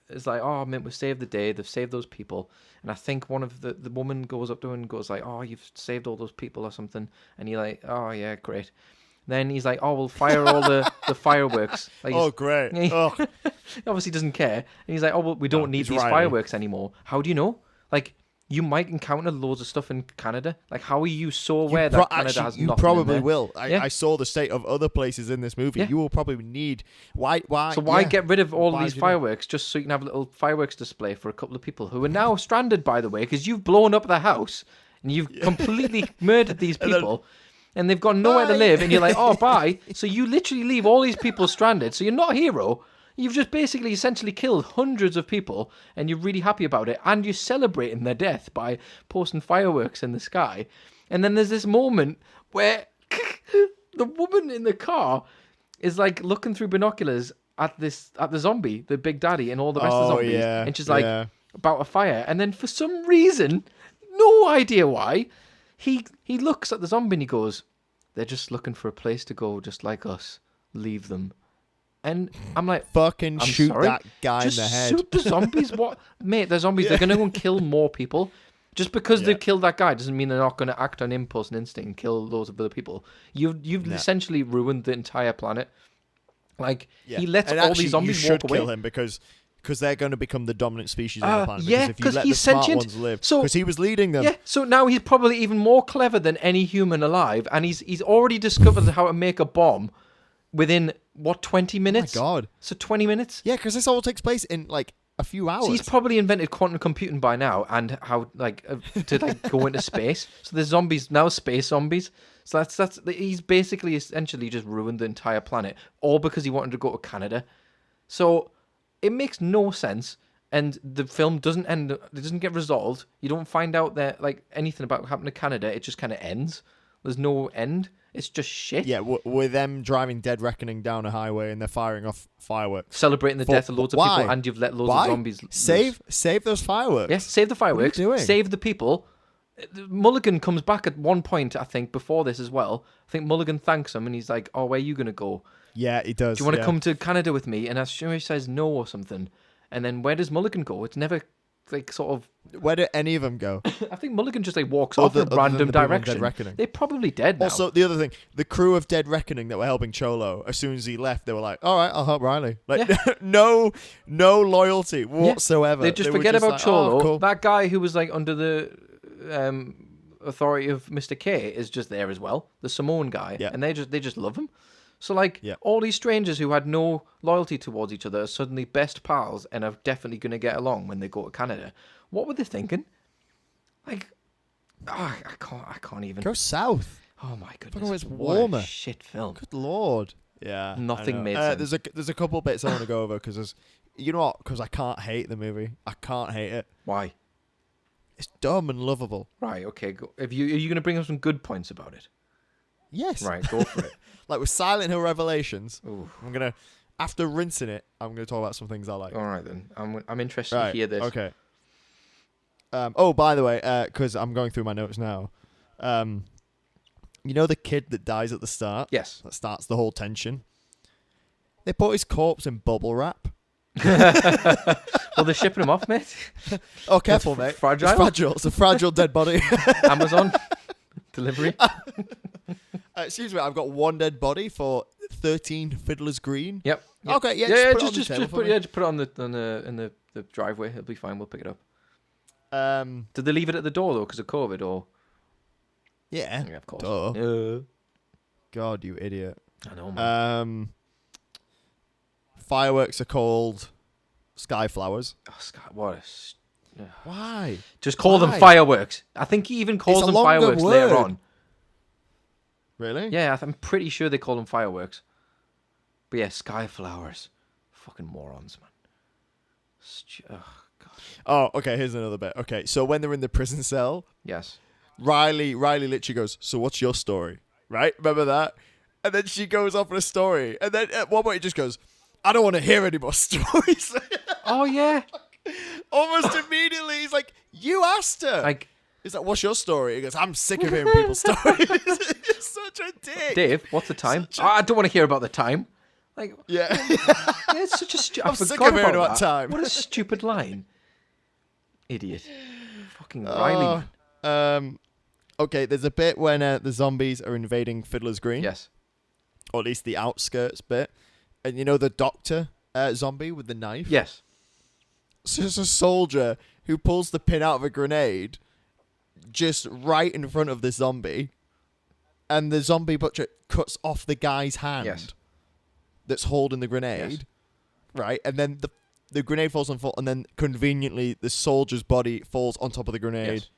is like, oh, man, we've saved the day. They've saved those people. And I think one of the woman goes up to him and goes like, oh, you've saved all those people or something. And he's like, oh, yeah, great. Then he's like, oh, we'll fire all the fireworks. Like, Oh, great. He Oh, obviously doesn't care. And he's like, oh, well, we don't need he's these Riley. fireworks anymore. How do you know? Like, you might encounter loads of stuff in Canada. Like, how are you so aware that Canada has you nothing in probably there? will. Yeah. I saw the state of other places in this movie. Yeah. You will probably need... Why? So why yeah. get rid of all Why these do you know? fireworks just so you can have a little fireworks display for a couple of people who are now stranded, by the way, because you've blown up the house and you've completely murdered these And then- people and they've got nowhere to Bye. live and you're like, oh, bye. So you literally leave all these people stranded. So you're not a hero. You've just basically essentially killed hundreds of people and you're really happy about it and you're celebrating their death by posting fireworks in the sky. And then there's this moment where the woman in the car is like looking through binoculars at the zombie, the big daddy, and all the rest of the Oh, zombies, yeah, and she's like yeah. about a fire. And then for some reason, no idea why, he looks at the zombie and he goes, "They're just looking for a place to go, just like us. Leave them." And I'm like, Fucking I'm shoot sorry? that guy just in the head. shoot the zombies. What, mate? They're zombies. They're gonna go and kill more people. Just because Yeah. they've killed that guy doesn't mean they're not going to act on impulse and instinct and kill loads of other people. You've No. essentially ruined the entire planet. Like, Yeah. he lets And all actually, these zombies you should walk away. kill him because they're going to become the dominant species on the planet. yeah, because if you 'cause let he's the smart sentient. ones live, So- because he was leading them. Yeah, so now he's probably even more clever than any human alive, and he's already discovered how to make a bomb within, 20 minutes? Oh my God. So 20 minutes? Yeah, because this all takes place in like a few hours. So he's probably invented quantum computing by now and how to go into space. So there's zombies now, space zombies. So that's he's basically essentially just ruined the entire planet, all because he wanted to go to Canada. So it makes no sense, and the film doesn't end. It doesn't get resolved. You don't find out that like anything about what happened to Canada. It just kind of ends. There's no end. It's just shit. Yeah, with them driving Dead Reckoning down a highway and they're firing off fireworks. Celebrating the death of loads of Why? people, and you've let loads Why? of zombies loose. Save those fireworks. Yes, save the fireworks. doing? Save the people. Mulligan comes back at one point, I think, before this as well. I think Mulligan thanks him and he's like, "Oh, where are you gonna go? Yeah, he does. Do you want to yeah. come to Canada with me?" And I'm sure he says no or something. And then where does Mulligan go? It's never like sort of. Where do any of them go? I think Mulligan just like walks Other- off in other a than random the people in Dead direction. Reckoning. They're probably dead now. Also, the other thing, the crew of Dead Reckoning that were helping Cholo, as soon as he left, they were like, "All right, I'll help Riley." Like, no loyalty whatsoever. They just were forget about like, Cholo. "Oh, cool." That guy who was like under the authority of Mr. K is just there as well. The Samoan guy, Yeah. and they just love him. So like Yeah. all these strangers who had no loyalty towards each other are suddenly best pals and are definitely going to get along when they go to Canada. What were they thinking? Like, I can't even. Go south. Oh my goodness! Fucking it's what a warmer. shit film. Good lord. Yeah. Nothing I know. made sense. There's a couple bits I want to go over because you know what? Because I can't hate the movie. I can't hate it. Why? It's dumb and lovable. Right. Okay. Go. Are you going to bring up some good points about it? Yes. Right. Go for it. Like with Silent Hill Revelations, Ooh. I'm gonna after rinsing it, I'm gonna talk about some things I like. All right then. I'm interested Right. to hear this. Okay. Oh, by the way, because I'm going through my notes now, You know the kid that dies at the start? Yes. That starts the whole tension. They put his corpse in bubble wrap. Well, they're shipping him off, mate. Oh, careful, mate. Fragile. It's fragile. It's a fragile dead body. Amazon delivery. Excuse me, I've got one dead body for 13 Fiddler's Green. Yep. Okay, yeah, Yeah, just just put it on the table for me. put it on in the driveway. It'll be fine. We'll pick it up. Um, Did they leave it at the door though, because of COVID, or? yeah. Yeah, of course. Duh. God, you idiot. I know, man. Fireworks are called Sky Flowers. Oh, Scott, what a... Why? Just call them Why? fireworks. I think he even calls It's a them longer fireworks later word. on. Really? Yeah, I'm pretty sure they call them fireworks. But yeah, sky flowers. Fucking morons, man. Oh, God. Oh, okay, here's another bit. Okay, so when they're in the prison cell, Yes. Riley literally goes, so what's your story? Right? Remember that? And then she goes off on a story. And then at one point he just goes, I don't want to hear any more stories. Oh, yeah. Almost immediately, he's like, you asked her. Like, He's like, what's your story? He goes, I'm sick of hearing people's stories. You're such a dick. Dave, what's the time? Oh, I don't want to hear about the time. Like, Yeah. yeah, it's such a stupid... I'm sick of hearing about time. What a stupid line. Idiot. Fucking Riley, man. Okay, there's a bit when the zombies are invading Fiddler's Green. Yes. Or at least the outskirts bit. And you know the doctor zombie with the knife? Yes. So there's a soldier who pulls the pin out of a grenade just right in front of the zombie. And the zombie butcher cuts off the guy's hand Yes. that's holding the grenade. Yes. Right? And then the grenade falls on full, and then conveniently the soldier's body falls on top of the grenade, Yes.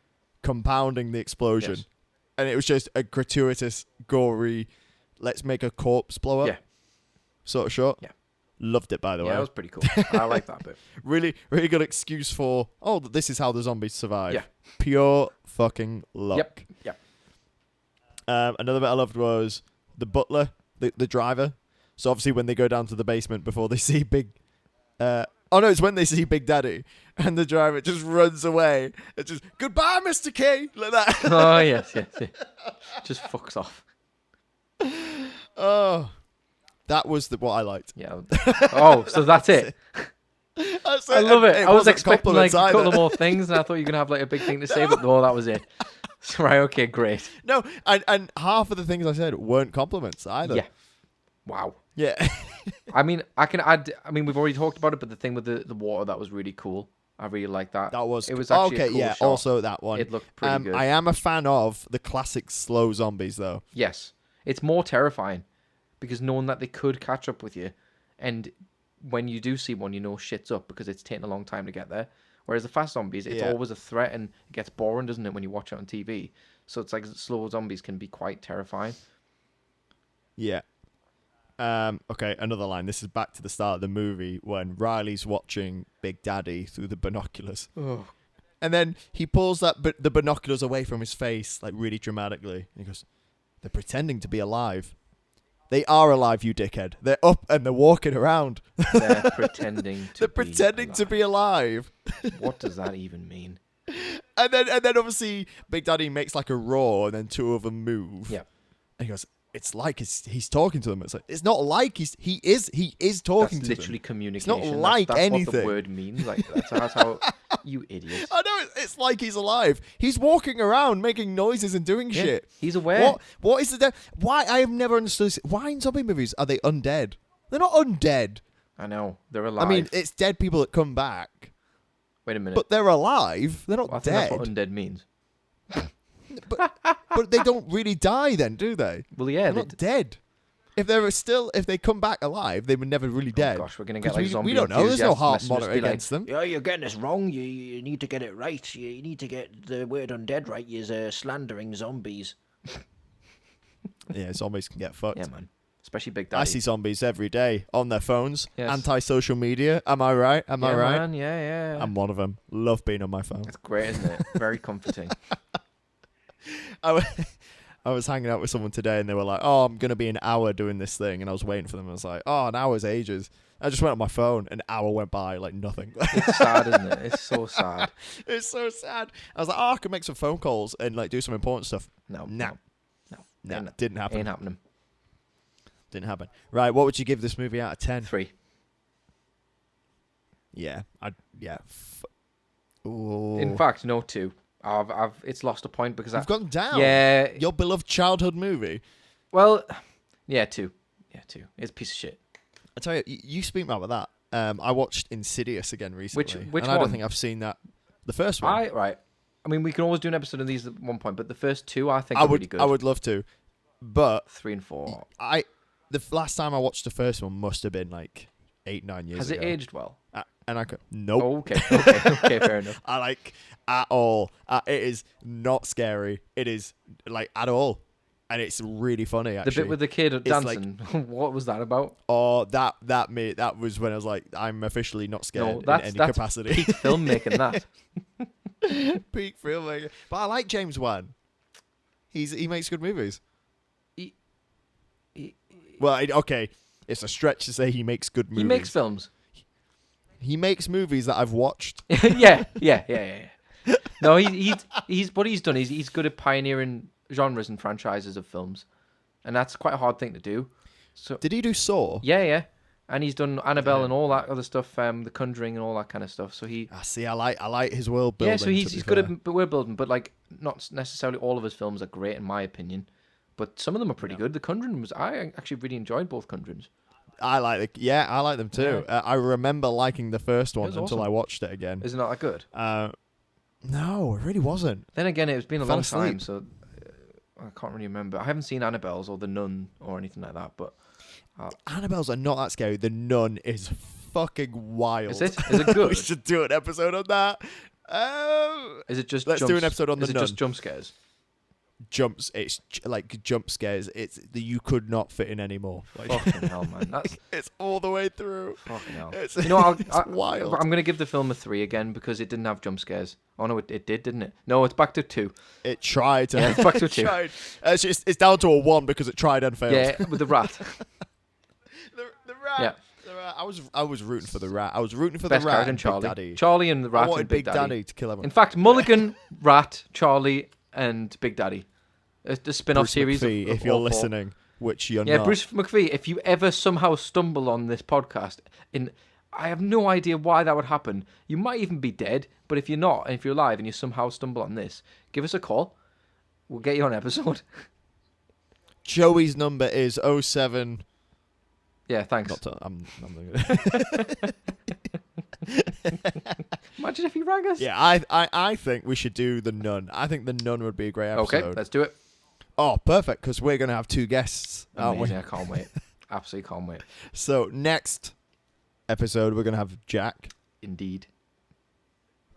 compounding the explosion. Yes. And it was just a gratuitous, gory, let's make a corpse blow up Yeah. sort of shot. Yeah. Loved it, by the Yeah, way. that was pretty cool. I like that bit. Really, really good excuse for, this is how the zombies survive. Yeah. Pure fucking luck. Yep. Another bit I loved was the butler, the driver. So obviously when they go down to the basement before they see it's when they see Big Daddy, and the driver just runs away. It's just, goodbye, Mr. K, like that. Oh, yes. Just fucks off. Oh, that was what I liked. Yeah. Oh, so that's it. I love it. I was wasn't expecting like compliments a couple either. more things, and I thought you were gonna have like a big thing to say, but no, that was it. So, right, okay, great. No, and half of the things I said weren't compliments either. Yeah. Wow. Yeah. I mean, I can add. I mean, we've already talked about it, but the thing with the water, that was really cool. I really like that. That was It was actually a okay. cool Yeah. shot. Also, that one. It looked pretty good. I am a fan of the classic slow zombies, though. Yes, it's more terrifying because knowing that they could catch up with you, and when you do see one, you know shit's up because it's taking a long time to get there. Whereas the fast zombies, it's Yeah. always a threat, and it gets boring, doesn't it, when you watch it on TV? So it's like slow zombies can be quite terrifying. Yeah. Okay, another line. This is back to the start of the movie when Riley's watching Big Daddy through the binoculars. Oh. And then he pulls the binoculars away from his face, like really dramatically. And he goes, they're pretending to be alive. They are alive, you dickhead. They're up and they're walking around. They're pretending to They're pretending to be alive. What does that even mean? And then obviously Big Daddy makes like a roar and then two of them move. Yeah. And he goes, it's like he's talking to them. It's like, it's not like he is talking That's to literally them. communication. It's not like that's anything. what the word means. Like that's how you idiot. I know, it's like he's alive. He's walking around making noises and doing Yeah, shit. he's aware. What is the why I have never understood this. Why in zombie movies are they undead? They're not undead. I know they're alive. I mean, it's dead people that come back, wait a minute. but they're alive. They're not Well, I think dead. that's what undead means. But they don't really die then, do they? Well, yeah. They're They, not dead. If they come back alive, they were never really dead. Oh gosh, we're gonna get 'Cause like we zombie don't know. There's no enthusiasts heart messaging us, monitor be like, against them. Yeah, you're getting this wrong. You need to get it right. You need to get the word undead right. You're slandering zombies. Yeah, zombies can get fucked. Yeah, man. Especially Big Daddy. I see zombies every day on their phones. Yes. Anti-social media. Am I right? Am I right? Man, yeah. I'm one of them. Love being on my phone. It's great, isn't it? Very comforting. I was hanging out with someone today and they were like, oh, I'm going to be an hour doing this thing. And I was waiting for them. I was like, oh, an hour's ages. I just went on my phone. An hour went by like nothing. It's sad, isn't it? It's so sad. It's so sad. I was like, oh, I could make some phone calls and like do some important stuff. No. No. Nah, didn't happen. Ain't happening. Didn't happen. Right, what would you give this movie out of 10? 3. Yeah, Ooh. In fact, no, 2. It's lost a point because You've gone down. Yeah. Your beloved childhood movie. Well, yeah, 2. Yeah, 2. It's a piece of shit. I tell you, you speak about that. I watched Insidious again recently. Which and I don't one? think I've seen that. The first one. Right. I mean, we can always do an episode of these at one point, but the first 2 I think are really good. I would love to, but 3 and 4. The last time I watched the first one must have been like 8-9 years Has ago. it aged well? And I could nope. Oh, okay, fair enough. I like at all. It is not scary. It is like at all, and it's really funny. Actually, The bit with the kid It's dancing. What was that about? Oh, that was when I was like, I'm officially not scared No, in that's any capacity. peak filmmaking. That. Peak filmmaker. But I like James Wan. He makes good movies. He- Well, okay, it's a stretch to say he makes good movies. He makes films. He makes movies that I've watched. yeah. No, he's what he's done. He's good at pioneering genres and franchises of films, and that's quite a hard thing to do. So Did he do Saw? yeah, and he's done Annabelle and all that other stuff, The Conjuring and all that kind of stuff. So he I see. I like his world building. yeah, so he's good at world building, but like not necessarily all of his films are great in my opinion. But some of them are pretty good. The Conjuring I actually really enjoyed both Conjurings. I like them too. Yeah. I remember liking the first one was until awesome. I watched it again. Isn't that good? No, it really wasn't. Then again, it's been a Fell long time, asleep. so I can't really remember. I haven't seen Annabelle's or The Nun or anything like that, but Annabelle's are not that scary. The Nun is fucking wild. is it? Is it good? We should do an episode on that. Is it just Let's do an episode on The Is it Nun. just jump scares? It's like jump scares. You could not fit in anymore. Like, Fucking hell, man. That's it's all the way through. fucking hell. It's, You know, it's wild. I'm going to give the film a 3 again because it didn't have jump scares. Oh, no, it did, didn't it? No, it's back to 2. It tried to. Yeah, it's back to it 2. tried. It's down to a 1 because it tried and failed. Yeah, with the rat. The rat. Yeah. The rat. I was rooting for the rat. I was rooting for Best the rat character and in Charlie. Big Daddy. Charlie and the rat I wanted and Big Daddy. to kill everyone. In fact, Mulligan, Rat, Charlie, and Big Daddy. The spin-off Bruce series. McPhee, of if you're all 4. listening, which you're Yeah, not. Bruce McPhee, if you ever somehow stumble on this podcast, I have no idea why that would happen. You might even be dead, but if you're not, and if you're alive and you somehow stumble on this, give us a call. We'll get you on an episode. Joey's number is 07. Yeah, thanks. I'm gonna... Imagine if he rang us. Yeah, I think we should do The Nun. I think The Nun would be a great episode. Okay, let's do it. Oh, perfect, because we're going to have 2 guests, aren't we? Amazing, I can't wait. Absolutely can't wait. So, next episode, we're going to have Jack. Indeed.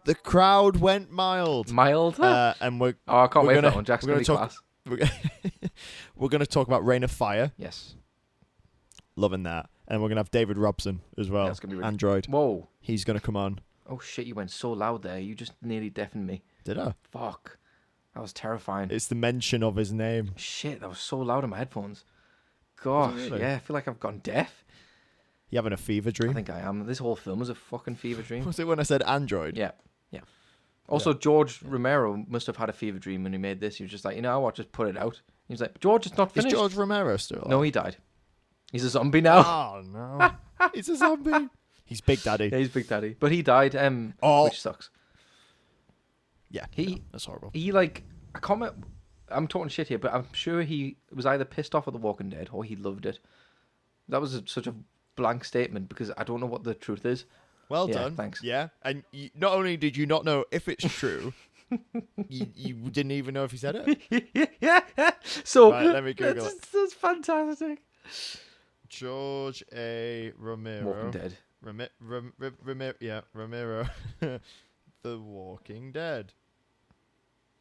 The crowd went mild. Mild? And we're... I can't wait for gonna- that one. Jack's we're going to be gonna class. We're going to talk about Reign of Fire. Yes. Loving that. And we're going to have David Robson as well. That's gonna be really- Android. Whoa. He's going to come on. Oh, shit, you went so loud there. You just nearly deafened me. Did I? Fuck. That was terrifying. It's the mention of his name. Shit, that was so loud in my headphones. Gosh, really? yeah, I feel like I've gone deaf. You having a fever dream? I think I am. This whole film was a fucking fever dream. Was it when I said Android? Yeah. Also, George Romero must have had a fever dream when he made this. He was just like, you know what, just put it out. He was like, George, it's not Is finished. George Romero still alive? No, he died. He's a zombie now. Oh, no. He's a zombie. He's Big Daddy. Yeah, he's Big Daddy. But he died, Oh. which sucks. Yeah. He- no, that's horrible. He, like, I can't remember, I'm talking shit here, but I'm sure he was either pissed off at The Walking Dead or he loved it. That was such a blank statement because I don't know what the truth is. Well Yeah, done. thanks. Yeah. And not only did you not know if it's true, you didn't even know if he said it. Yeah. So, Right, let me Google it. That's fantastic. George A. Romero. Walking Dead. Romero. The Walking Dead.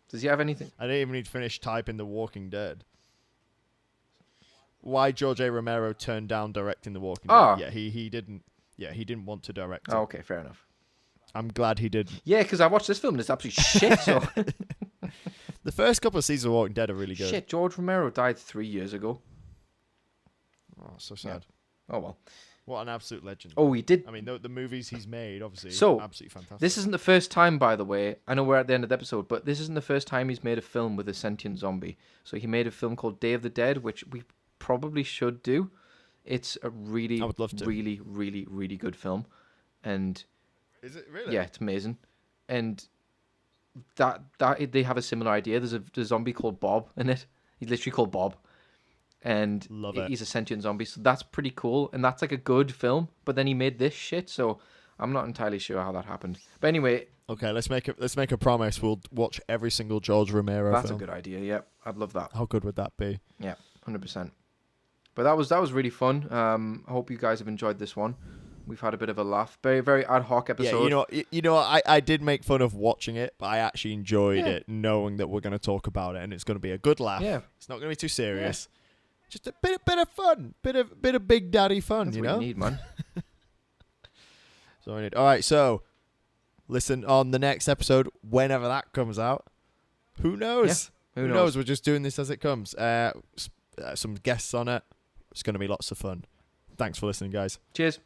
Does he have anything? I didn't even need to finish typing The Walking Dead. Why George A. Romero turned down directing The Walking Ah. Dead. Yeah, he didn't. Yeah, he didn't want to direct it. Oh, okay, fair enough. I'm glad he did. Yeah, because I watched this film and it's absolute shit. So The first couple of seasons of Walking Dead are really good. shit. George Romero died 3 years ago. Oh, so sad. Oh well. What an absolute legend. Oh, he did. I mean, the movies he's made, obviously, So, absolutely fantastic. This isn't the first time, by the way. I know we're at the end of the episode, but this isn't the first time he's made a film with a sentient zombie. So he made a film called Day of the Dead, which we probably should do. It's a really, I would love to. really, really, really good film, and Is it really? yeah, it's amazing. And that they have a similar idea. There's a zombie called Bob in it. He's literally called Bob, and Love it. he's a sentient zombie. So that's pretty cool, and that's like a good film. But then he made this shit, so I'm not entirely sure how that happened. But anyway, Okay, let's make a promise. We'll watch every single George Romero that's film. a good idea. Yeah, I'd love that. How good would that be? Yeah, 100%. But that was really fun. I hope you guys have enjoyed this one. We've had a bit of a laugh. Very, very ad hoc episode. Yeah, you know, I did make fun of watching it, but I actually enjoyed it, knowing that we're going to talk about it, and it's going to be a good laugh. Yeah. It's not going to be too serious. Just a bit of fun, bit of Big Daddy fun. That's you what know. you need, man. So all right, so listen on the next episode whenever that comes out. Who knows? Yeah, Who knows? We're just doing this as it comes. Some guests on it. It's going to be lots of fun. Thanks for listening, guys. Cheers.